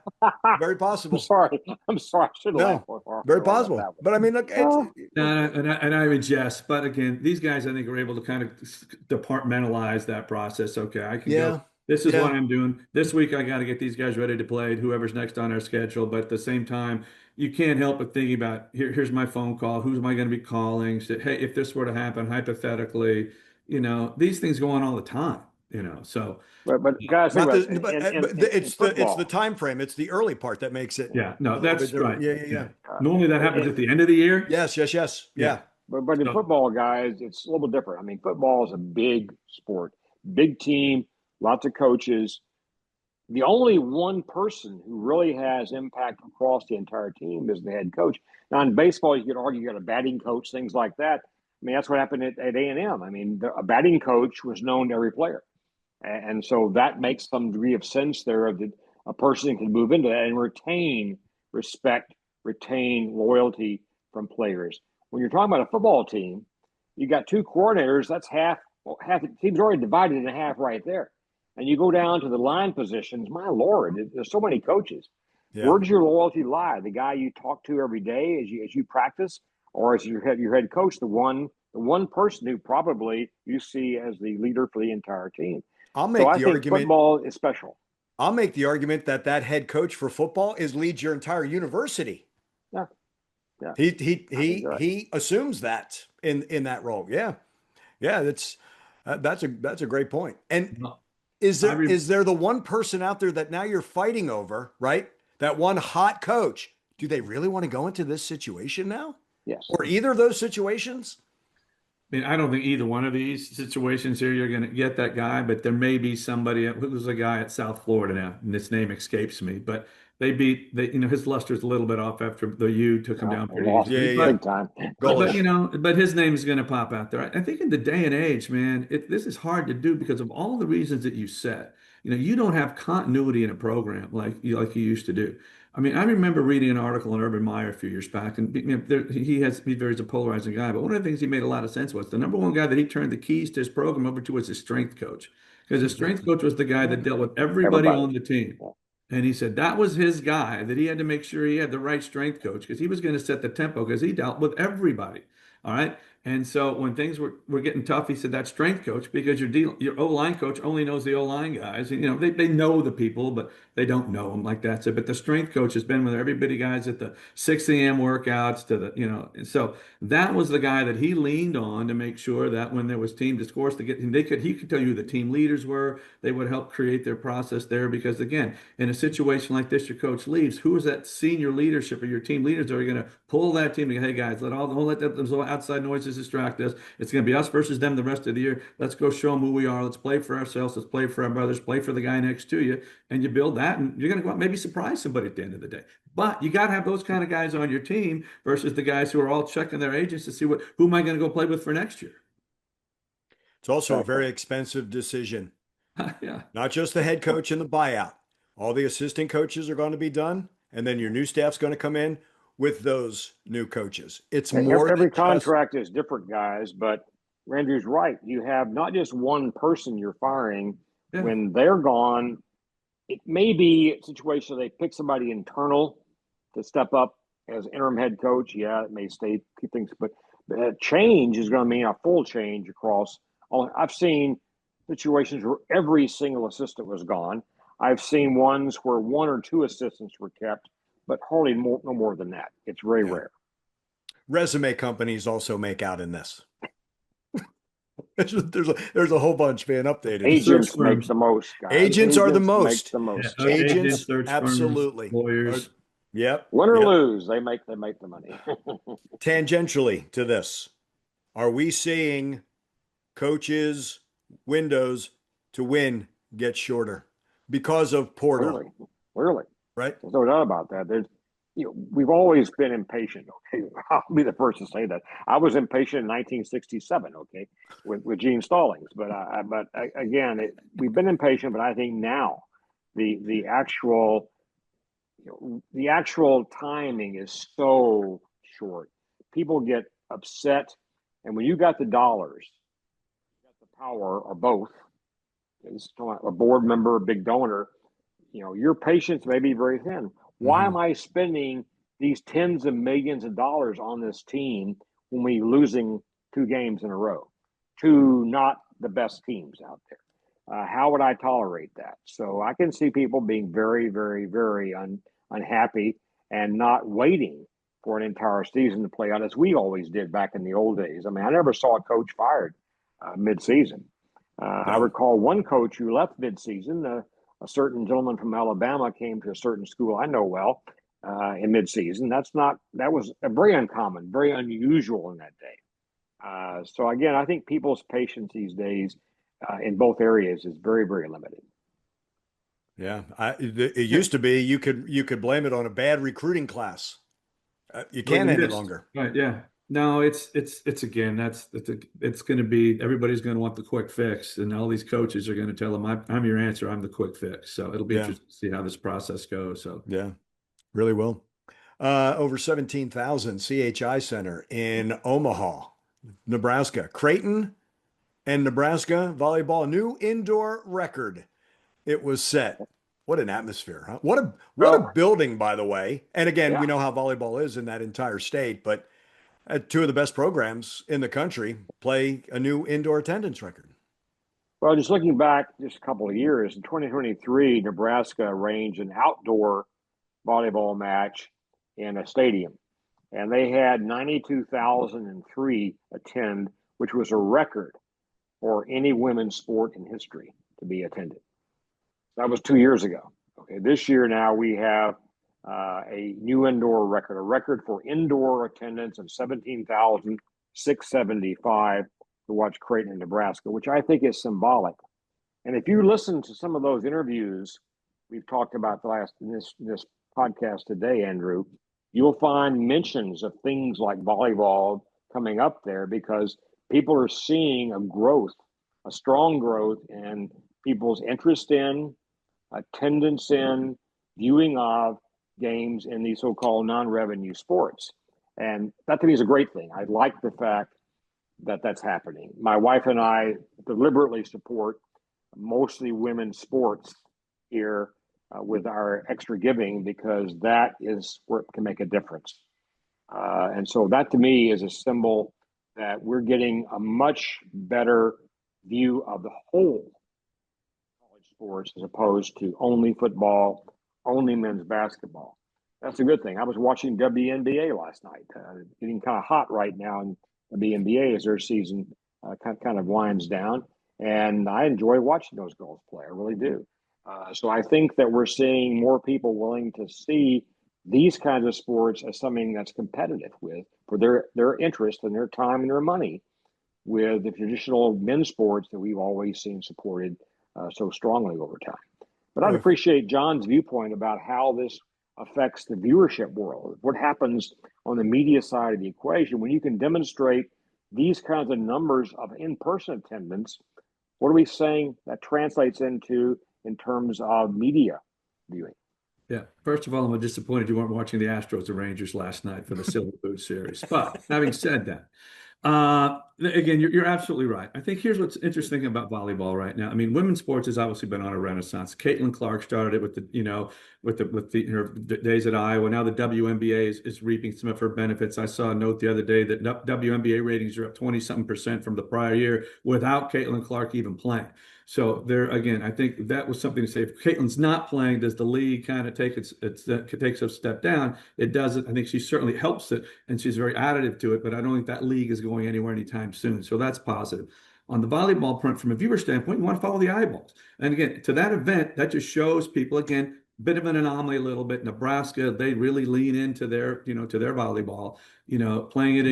Very possible. I'm sorry. I should laugh. Very possible. But I mean, look, And I would jest, but again, these guys I think are able to kind of departmentalize that process. Okay, I can go. This is what I'm doing. This week I got to get these guys ready to play, whoever's next on our schedule. But at the same time, you can't help but thinking about here's my phone call. Who am I going to be calling? So, hey, if this were to happen, hypothetically, these things go on all the time. So but guys, it's the time frame. It's the early part that makes it. Yeah, no, that's right. Yeah. Normally that happens at the end of the year. Yes. Yeah. But in football, guys, it's a little bit different. I mean, football is a big sport, big team, lots of coaches. The only one person who really has impact across the entire team is the head coach. Now, in baseball, you could argue you got a batting coach, things like that. I mean, that's what happened at A&M. I mean, a batting coach was known to every player. And so that makes some degree of sense there of a person can move into that and retain respect, retain loyalty from players. When you're talking about a football team, you got two coordinators, that's half the team's already divided in half right there. And you go down to the line positions, my Lord, there's so many coaches. Yeah. Where does your loyalty lie? The guy you talk to every day as you practice, or as your head coach, the one person who probably you see as the leader for the entire team. I'll make the argument football is special. I'll make the argument that head coach for football leads your entire university. Yeah. He assumes that in that role. Yeah. That's a great point. And is there the one person out there that now you're fighting over, right? That one hot coach. Do they really want to go into this situation now? Yes. Or either of those situations? I mean, I don't think either one of these situations here you're going to get that guy, but there may be somebody who's a guy at South Florida now, and this name escapes me, but his luster's a little bit off after the U took him down pretty easily. Big time. But his name is going to pop out there. I think in the day and age, man, this is hard to do because of all the reasons that you said. You don't have continuity in a program like you used to do. I mean, I remember reading an article on Urban Meyer a few years back, and he's a polarizing guy. But one of the things he made a lot of sense was the number one guy that he turned the keys to his program over to was his strength coach, because his strength coach was the guy that dealt with everybody on the team. And he said that was his guy, that he had to make sure he had the right strength coach because he was going to set the tempo because he dealt with everybody. All right. And so when things were getting tough, he said that strength coach, because your O-line coach only knows the O-line guys. And, they know the people, but they don't know them like that. So, but the strength coach has been with everybody guys at the 6 a.m. workouts to the, and so that was the guy that he leaned on to make sure that when there was team discourse to get him, he could tell you who the team leaders were. They would help create their process there because, again, in a situation like this, your coach leaves. Who is that senior leadership or your team leaders that are going to pull that team and go, hey guys, don't let those outside noises distract us. It's going to be us versus them the rest of the year. Let's go show them who we are. Let's play for ourselves. Let's play for our brothers. Play for the guy next to you. And you build that, and you're going to go out and maybe surprise somebody at the end of the day. But you got to have those kind of guys on your team versus the guys who are all checking their agents to see who am I going to go play with for next year. It's also a very expensive decision. Yeah. Not just the head coach and the buyout. All the assistant coaches are going to be done, and then your new staff's going to come in with those new coaches. It's more every contract is different, guys, but Andrew's right. You have not just one person you're firing. Yeah. When they're gone, it may be a situation where they pick somebody internal to step up as interim head coach. Yeah, it may keep things, but a change is going to mean a full change across all. I've seen situations where every single assistant was gone. I've seen ones where one or two assistants were kept, but hardly no more than that. It's very rare. Resume companies also make out in this. There's a whole bunch being updated. Agents make the most, guys. Agents are the most. Yeah, agents absolutely. Firms, lawyers. Yep. Win or lose, they make the money. Tangentially to this, are we seeing coaches' windows to win get shorter because of portal? Clearly. Right? There's no doubt about that. we've always been impatient. Okay, I'll be the first to say that. I was impatient in 1967. Okay, with Gene Stallings, again, we've been impatient. But I think now the actual the actual timing is so short. People get upset, and when you got the dollars, you got the power, or both, a board member, a big donor, your patience may be very thin. Why am I spending these tens of millions of dollars on this team when we're losing 2 games in a row to not the best teams out there? How would I tolerate that? So I can see people being very, very, very unhappy and not waiting for an entire season to play out as we always did back in the old days. I mean, I never saw a coach fired mid-season. I recall one coach who left mid-season. A certain gentleman from Alabama came to a certain school I know well in mid-season. That was very uncommon, very unusual in that day. So again, I think people's patience these days in both areas is very, very limited. Yeah, it used to be you could blame it on a bad recruiting class. You can't any longer. Right? Yeah. No, it's again, it's going to be, everybody's going to want the quick fix, and all these coaches are going to tell them, I'm your answer, I'm the quick fix. So it'll be interesting to see how this process goes. So yeah, really will. Over 17,000 CHI Center in Omaha, Nebraska. Creighton and Nebraska volleyball, new indoor record. It was set. What an atmosphere, huh? What a building, by the way. And again, we know how volleyball is in that entire state, but 2 of the best programs in the country play a new indoor attendance record. Well, just looking back just a couple of years, in 2023, Nebraska arranged an outdoor volleyball match in a stadium, and they had 92,003 attend, which was a record for any women's sport in history to be attended. That was 2 years ago. Okay, this year now we have a new indoor record, a record for indoor attendance of 17,675 to watch Creighton, Nebraska, which I think is symbolic. And if you listen to some of those interviews we've talked about in this podcast today, Andrew, you'll find mentions of things like volleyball coming up there because people are seeing a strong growth in people's interest in, attendance in, viewing of games in these so-called non-revenue sports. And that to me is a great thing. I like the fact that that's happening. My wife and I deliberately support mostly women's sports here with our extra giving because that is where it can make a difference. And so that to me is a symbol that we're getting a much better view of the whole college sports as opposed to only football, only men's basketball. That's a good thing. I was watching WNBA last night, getting kind of hot right now in the WNBA as their season kind of winds down. And I enjoy watching those girls play. I really do. So I think that we're seeing more people willing to see these kinds of sports as something that's competitive for their interest and their time and their money with the traditional men's sports that we've always seen supported so strongly over time. But I'd appreciate John's viewpoint about how this affects the viewership world. What happens on the media side of the equation when you can demonstrate these kinds of numbers of in-person attendance? What are we saying that translates into in terms of media viewing? Yeah. First of all, I'm disappointed you weren't watching the Astros and Rangers last night for the Silver Boot Series. But having said that, again, you're absolutely right. I think here's what's interesting about volleyball right now. I mean, women's sports has obviously been on a renaissance. Caitlin Clark started it with her days at Iowa. Now the WNBA is reaping some of her benefits. I saw a note the other day that WNBA ratings are up 20-something% from the prior year without Caitlin Clark even playing. So there again, I think that was something to say. If Caitlin's not playing, does the league kind of takes a step down? It doesn't. I think she certainly helps it, and she's very additive to it. But I don't think that league is going anywhere anytime soon. So that's positive. On the volleyball front, from a viewer standpoint, you want to follow the eyeballs. And again, to that event, that just shows people, again, bit of an anomaly a little bit. Nebraska, they really lean into their, to their volleyball, playing it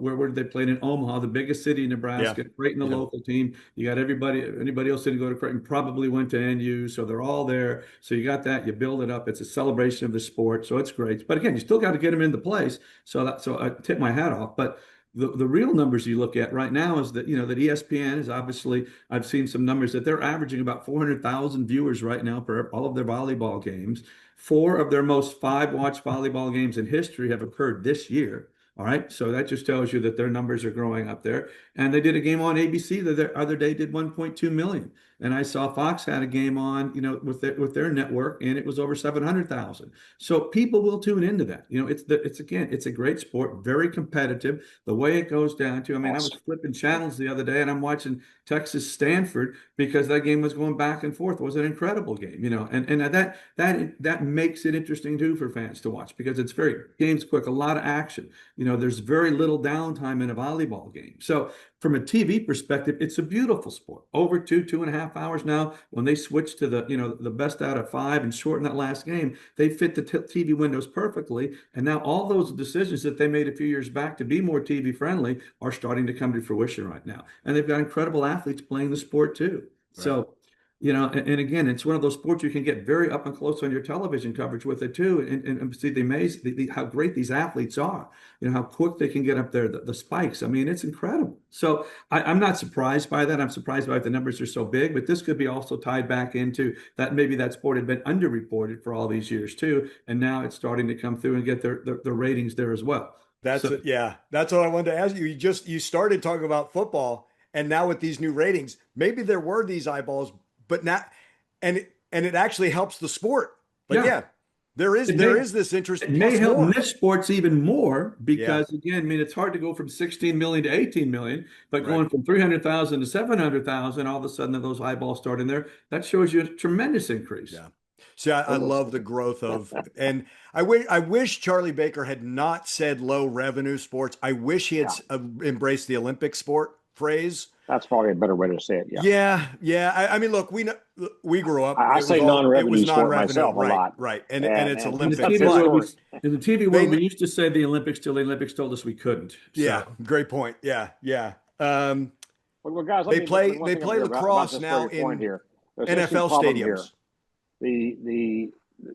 where did they play it? In Omaha, the biggest city in Nebraska, right in the local team. You got anybody else didn't go to Creighton, probably went to NU. So they're all there. So you got that, you build it up. It's a celebration of the sport. So it's great. But again, you still got to get them into place. So I tip my hat off. But the real numbers you look at right now is that, that ESPN is obviously, I've seen some numbers that they're averaging about 400,000 viewers right now for all of their volleyball games. 4 of their most 5-watch volleyball games in history have occurred this year. All right. So that just tells you that their numbers are growing up there. And they did a game on ABC the other day, did 1.2 million. And I saw Fox had a game on, with their network, and it was over 700,000. So people will tune into that. It's a great sport, very competitive. The way it goes down to, I was flipping channels the other day, and I'm watching Texas Stanford because that game was going back and forth. It was an incredible game, and that makes it interesting too for fans to watch because it's game's quick, a lot of action. There's very little downtime in a volleyball game. So from a TV perspective, it's a beautiful sport. Over 2.5 hours now. When they switch to the best out of 5 and shorten that last game, they fit the TV windows perfectly. And now all those decisions that they made a few years back to be more TV friendly are starting to come to fruition right now. And they've got incredible athletes playing the sport too. Right. So, and again, it's one of those sports you can get very up and close on your television coverage with it too, and see how great these athletes are. How quick they can get up there, the spikes. It's incredible. So I'm not surprised by that. I'm surprised by the numbers are so big, but this could be also tied back into that maybe that sport had been underreported for all these years too, and now it's starting to come through and get the ratings there as well. That's what I wanted to ask you. You started talking about football, and now with these new ratings, maybe there were these eyeballs, but not, and it actually helps the sport. But there is this interest. It may help niche sports even more because again, it's hard to go from 16 million to 18 million, but going from 300,000 to 700,000, all of a sudden those eyeballs start in there. That shows you a tremendous increase. Yeah. See, I love the growth of, and I wish Charlie Baker had not said low revenue sports. I wish he had embraced the Olympic sport phrase. That's probably a better way to say it. Yeah. Look, we grew up. I say non-revenue sport myself a lot. Right. And it's Olympic. In the TV world, we used to say the Olympics till the Olympics told us we couldn't. So. Yeah. Great point. Yeah. Well, guys, they play lacrosse now in NFL stadiums. The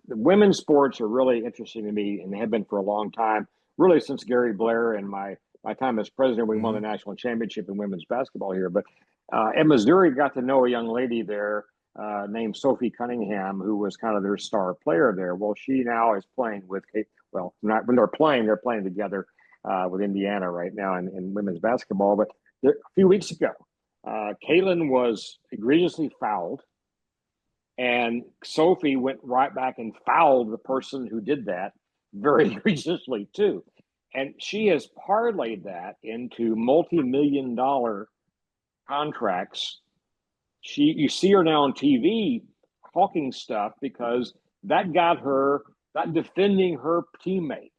women's sports are really interesting to me, and they have been for a long time, really since Gary Blair and my time as president. We won the national championship in women's basketball here. But at Missouri, got to know a young lady there named Sophie Cunningham, who was kind of their star player there. Well, she now is playing with when they're playing together with Indiana right now in women's basketball. But a few weeks ago, Kaylin was egregiously fouled. And Sophie went right back and fouled the person who did that very egregiously too. And she has parlayed that into multi-million-dollar contracts. You see her now on TV talking stuff because that got her, that defending her teammate.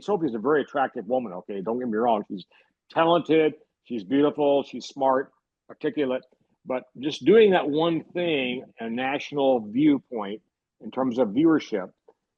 Sophie's a very attractive woman, okay? Don't get me wrong. She's talented, she's beautiful, she's smart, articulate. But just doing that one thing, a national viewpoint in terms of viewership,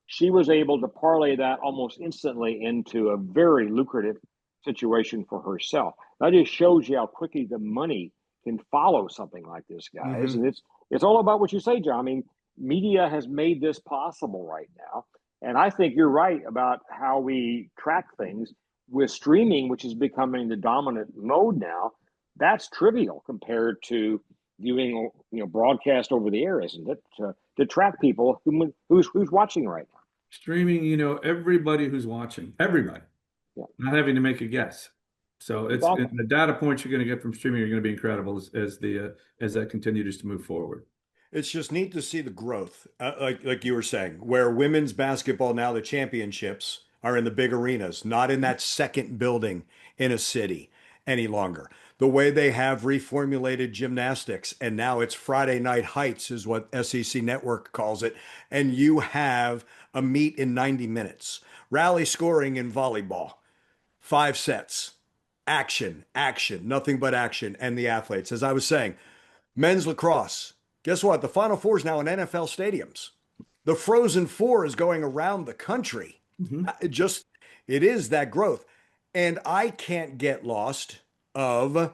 she was able to parlay that almost instantly into a very lucrative situation for herself. That just shows you how quickly the money can follow something like this, guys. Mm-hmm. And it's all about what you say, John. Media has made this possible right now. And I think you're right about how we track things with streaming, which is becoming the dominant mode now. That's trivial compared to viewing, broadcast over the air, isn't it? To track people who's watching right now. Streaming, everybody who's watching, everybody, not having to make a guess. So it's the data points you're going to get from streaming are going to be incredible as that continues to move forward. It's just neat to see the growth, like you were saying, where women's basketball now the championships are in the big arenas, not in that second building in a city any longer. The way they have reformulated gymnastics, and now it's Friday Night Heights is what SEC Network calls it, and you have a meet in 90 minutes. Rally scoring in volleyball, 5 sets, action, nothing but action, and the athletes. As I was saying, men's lacrosse, guess what? The Final Four is now in NFL stadiums. The Frozen Four is going around the country. It is that growth. And I can't get lost of,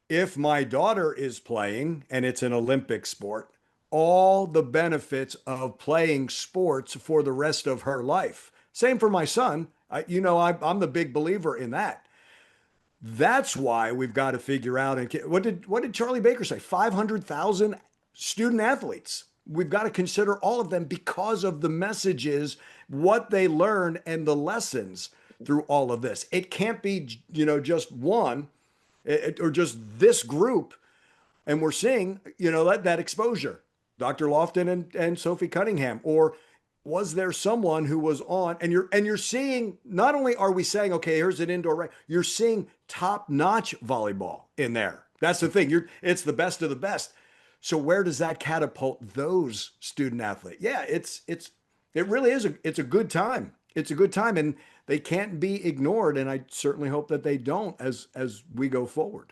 if my daughter is playing and it's an Olympic sport, all the benefits of playing sports for the rest of her life. Same for my son. I'm the big believer in that. That's why we've got to figure out. And what did Charlie Baker say? 500,000 student athletes. We've got to consider all of them because of the messages, what they learn, and the lessons through all of this. It can't be, just one or just this group. And we're seeing, that exposure. Dr. Loftin and Sophie Cunningham, or was there someone who was on, and you're seeing, not only are we saying, okay, here's an indoor range, you're seeing top-notch volleyball in there. That's the thing. It's the best of the best. So where does that catapult those student athletes? Yeah, it really is it's a good time. It's a good time, and they can't be ignored. And I certainly hope that they don't as we go forward.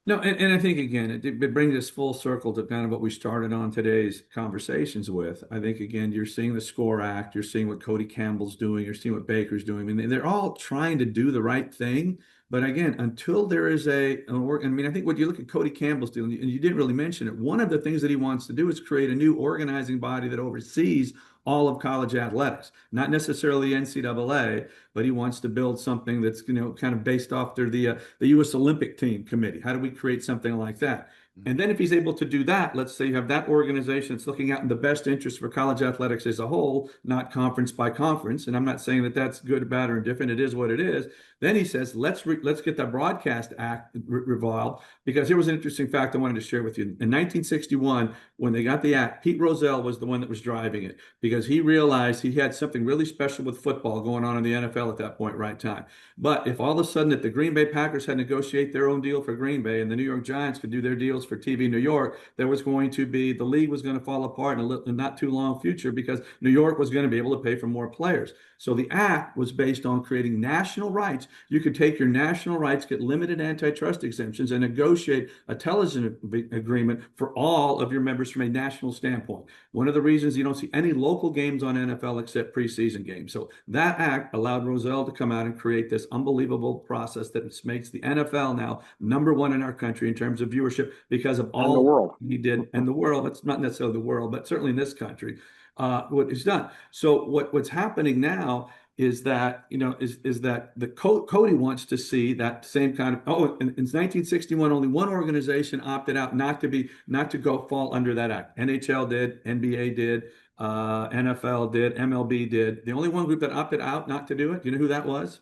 No, and I think, again, it brings us full circle to kind of what we started on today's conversations with. I think, again, you're seeing the SCORE Act, you're seeing what Cody Campbell's doing, you're seeing what Baker's doing. I mean, they're all trying to do the right thing. But again, until there is I think what you look at Cody Campbell's doing, and you didn't really mention it, one of the things that he wants to do is create a new organizing body that oversees all of college athletics, not necessarily the NCAA, but he wants to build something that's, kind of based off the U.S. Olympic Team Committee. How do we create something like that? And then if he's able to do that, let's say you have that organization that's looking out in the best interest for college athletics as a whole, not conference by conference. And I'm not saying that that's good, bad, or indifferent. It is what it is. Then he says, let's get the Broadcast Act revolved, because here was an interesting fact I wanted to share with you. In 1961, when they got the act, Pete Rozelle was the one that was driving it, because he realized he had something really special with football going on in the NFL at that point, right time. But if all of a sudden that the Green Bay Packers had to negotiate their own deal for Green Bay and the New York Giants could do their deals for TV New York, there was going to be, the league was going to fall apart in a not too long future, because New York was going to be able to pay for more players. So the act was based on creating national rights. You could take your national rights, get limited antitrust exemptions, and negotiate a television agreement for all of your members from a national standpoint. One of the reasons you don't see any local games on NFL except preseason games. So that act allowed Rozelle to come out and create this unbelievable process that makes the NFL now #1 in our country in terms of viewership, because of all the world he did, and the world. It's not necessarily the world, but certainly in this country, what he's done. So what's happening now is that, is that the Cody wants to see that same kind of, in 1961, only one organization opted out not to go fall under that act. NHL did, NBA did, NFL did, MLB did. The only one group that opted out not to do it, you know who that was?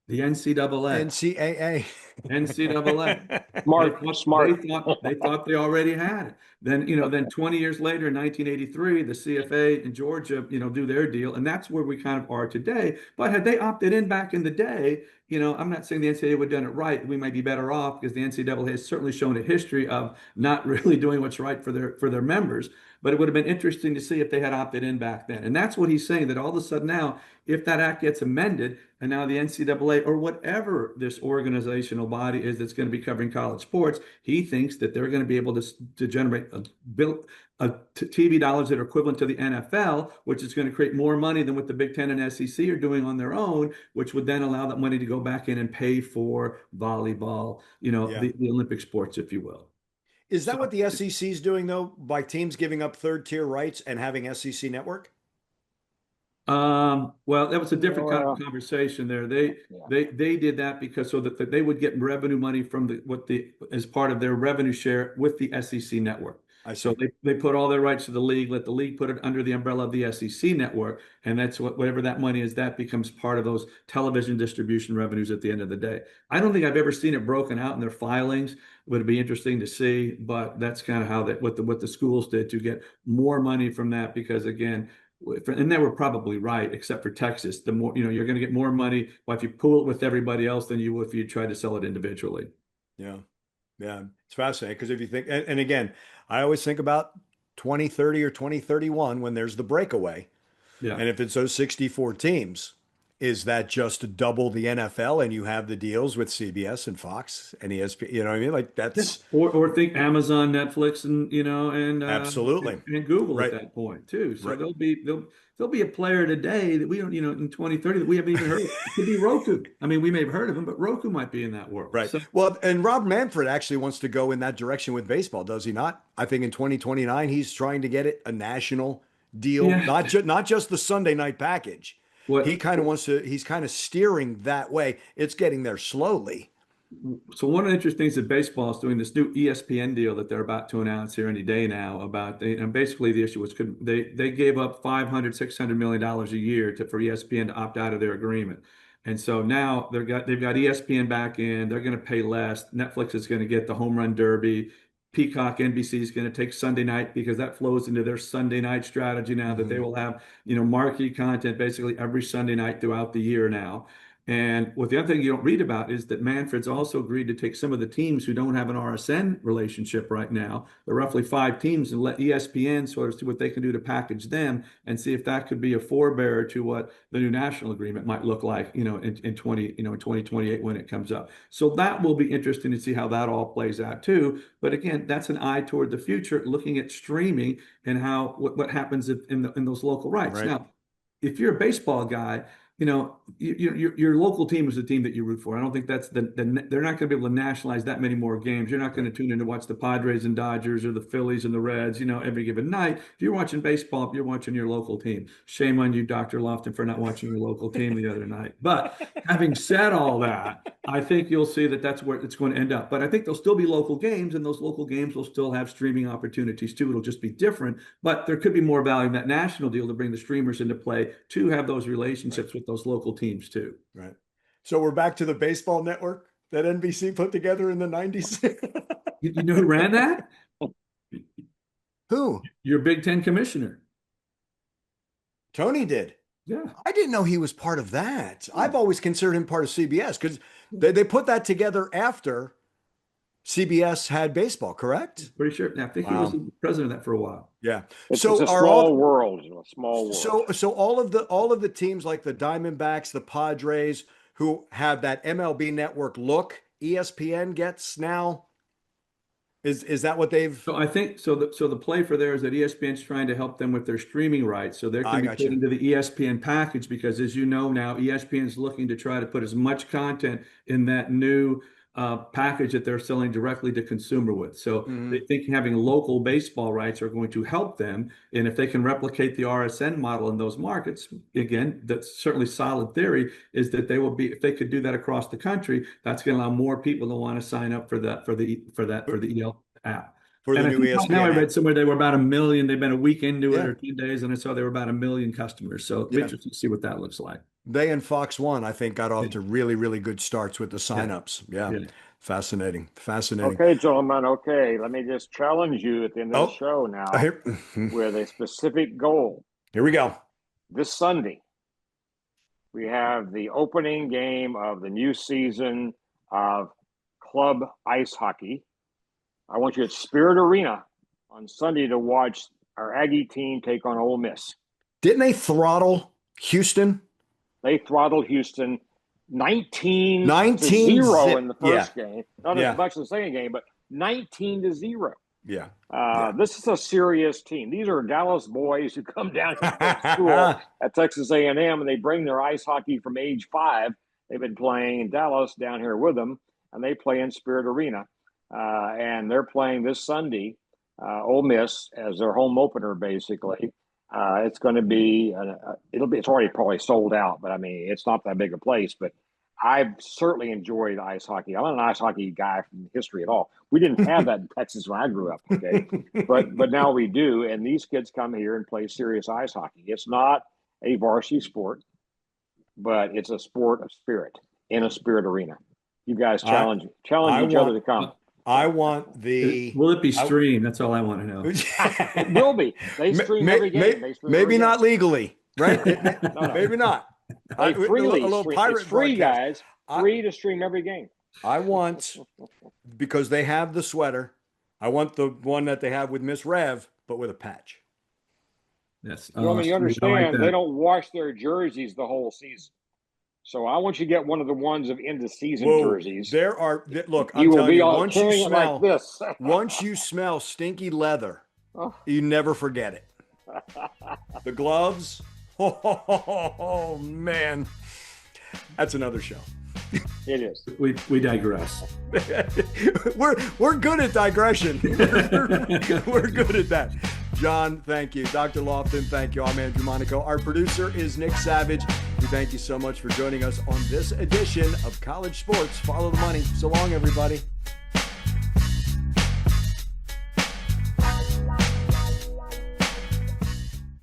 The NCAA. NCAA. Smart. They thought they already had it. Then 20 years later, in 1983, the CFA in Georgia, do their deal, and that's where we kind of are today. But had they opted in back in the day, I'm not saying the NCAA would have done it right. We might be better off, because the NCAA has certainly shown a history of not really doing what's right for their members. But it would have been interesting to see if they had opted in back then. And that's what he's saying, that all of a sudden now, if that act gets amended, and now the NCAA, or whatever this organizational body is that's going to be covering college sports, he thinks that they're going to be able to generate TV dollars that are equivalent to the NFL, which is going to create more money than what the Big Ten and SEC are doing on their own, which would then allow that money to go back in and pay for volleyball, the Olympic sports, if you will. Is that what the SEC is doing, though, by teams giving up third-tier rights and having SEC Network? Well, that was a different kind of conversation there. They did that because so that they would get revenue money from as part of their revenue share with the SEC Network. So they put all their rights to the league, let the league put it under the umbrella of the SEC Network, and that's whatever that money is, that becomes part of those television distribution revenues at the end of the day. I don't think I've ever seen it broken out in their filings. Would be interesting to see, but that's kind of how what the schools did to get more money from that, because again, and they were probably right, except for Texas. The more you're going to get more money if you pool it with everybody else than you would if you try to sell it individually. Yeah, it's fascinating, because if you think, and again, I always think about 2030 or 2031 when there's the breakaway. Yeah. And if it's those 64 teams, is that just to double the NFL and you have the deals with CBS and Fox and ESPN? You know what I mean? Like that's Or think Amazon, Netflix, and absolutely and Google right. at that point too. So Right. there'll be a player today that we don't, in 2030 that we haven't even heard of. It could be Roku. I mean, we may have heard of him, but Roku might be in that world. Right. So, Well, and Rob Manfred actually wants to go in that direction with baseball, does he not? I think in 2029 he's trying to get it a national deal, yeah. not just the Sunday night package. What He kind of wants to. He's kind of steering that way. It's getting there slowly. So one of the interesting things that baseball is doing, this new ESPN deal that they're about to announce here any day now and basically the issue was they gave up $500-600 million a year for ESPN to opt out of their agreement. And so now they've got ESPN back in, they're going to pay less. Netflix is going to get the home run derby. Peacock, NBC is going to take Sunday night because that flows into their Sunday night strategy now that they will have, marquee content basically every Sunday night throughout the year now. And what the other thing you don't read about is that Manfred's also agreed to take some of the teams who don't have an RSN relationship right now, the roughly 5 teams, and let ESPN sort of see what they can do to package them and see if that could be a forebearer to what the new national agreement might look like, in 2028 when it comes up. So that will be interesting to see how that all plays out too. But again, that's an eye toward the future, looking at streaming and what happens in those local rights. Right. Now, if you're a baseball guy, your local team is the team that you root for. I don't think that's they're not going to be able to nationalize that many more games. You're not going to tune in to watch the Padres and Dodgers or the Phillies and the Reds, every given night. If you're watching baseball, you're watching your local team. Shame on you, Dr. Loftin, for not watching your local team the other night. But having said all that, I think you'll see that that's where it's going to end up. But I think there'll still be local games, and those local games will still have streaming opportunities too. It'll just be different, but there could be more value in that national deal to bring the streamers into play to have those relationships with those local teams too. Right. So we're back to the baseball network that NBC put together in the 90s. You know who ran that? Who? Your Big Ten commissioner. Tony did. Yeah. I didn't know he was part of that. I've always considered him part of CBS because they put that together after CBS had baseball, correct? Pretty sure. I think he was the president of that for a while. Yeah. It's a small world, a small world. So all of the teams like the Diamondbacks, the Padres, who have that MLB network look, ESPN gets now. Is that what they've? So I think so. The play for there is that ESPN's trying to help them with their streaming rights, so they're going to be put into the ESPN package because, as you know now, ESPN's looking to try to put as much content in that new package that they're selling directly to consumer with. So they think having local baseball rights are going to help them. And if they can replicate the RSN model in those markets, again, that's certainly solid theory, is that they will be, if they could do that across the country, that's going to allow more people to want to sign up for the EL app. For the new ESPN. Now I read somewhere they were about 1 million. They've been a week into it or 2 days, and I saw they were about 1 million customers. So it's interesting to see what that looks like. They and Fox One, I think, got off to really, really good starts with the signups. Yeah. Fascinating. Okay, gentlemen. Okay, let me just challenge you at the end of the show now with a specific goal. Here we go. This Sunday, we have the opening game of the new season of club ice hockey. I want you at Spirit Arena on Sunday to watch our Aggie team take on Ole Miss. Didn't they throttle Houston? They throttled Houston 19-0 in the first game. Not as much in the second game, but 19-0. Yeah. This is a serious team. These are Dallas boys who come down to school at Texas A&M, and they bring their ice hockey from age 5. They've been playing in Dallas down here with them, and they play in Spirit Arena. And they're playing this Sunday, Ole Miss, as their home opener, basically. It's going to be, it's already probably sold out, but I mean, it's not that big a place. But I've certainly enjoyed ice hockey. I'm not an ice hockey guy from history at all. We didn't have that in Texas when I grew up, okay? But now we do, and these kids come here and play serious ice hockey. It's not a varsity sport, but it's a sport of spirit in a Spirit Arena. You guys challenge each other to come. I want the. Will it be streamed? That's all I want to know. It will be. They stream every game. Maybe not legally, right? No. Maybe not. They freely stream. It's free, broadcast. guys. Free to stream every game. I want, because they have the sweater, I want the one that they have with Miss Rev, but with a patch. Yes. You understand, they don't wash their jerseys the whole season. So I want you to get one of the ones of end of season Whoa, jerseys. there are look. I'm You will telling be you, all once you carrying it smell like this. once you smell stinky leather, Oh. you never forget it. The gloves, oh man, that's another show. It is. We digress. We're good at digression. We're good at that. Jon, thank you. Dr. Loftin, thank you. I'm Andrew Monaco. Our producer is Nick Savage. We thank you so much for joining us on this edition of College Sports. Follow the money. So long, everybody.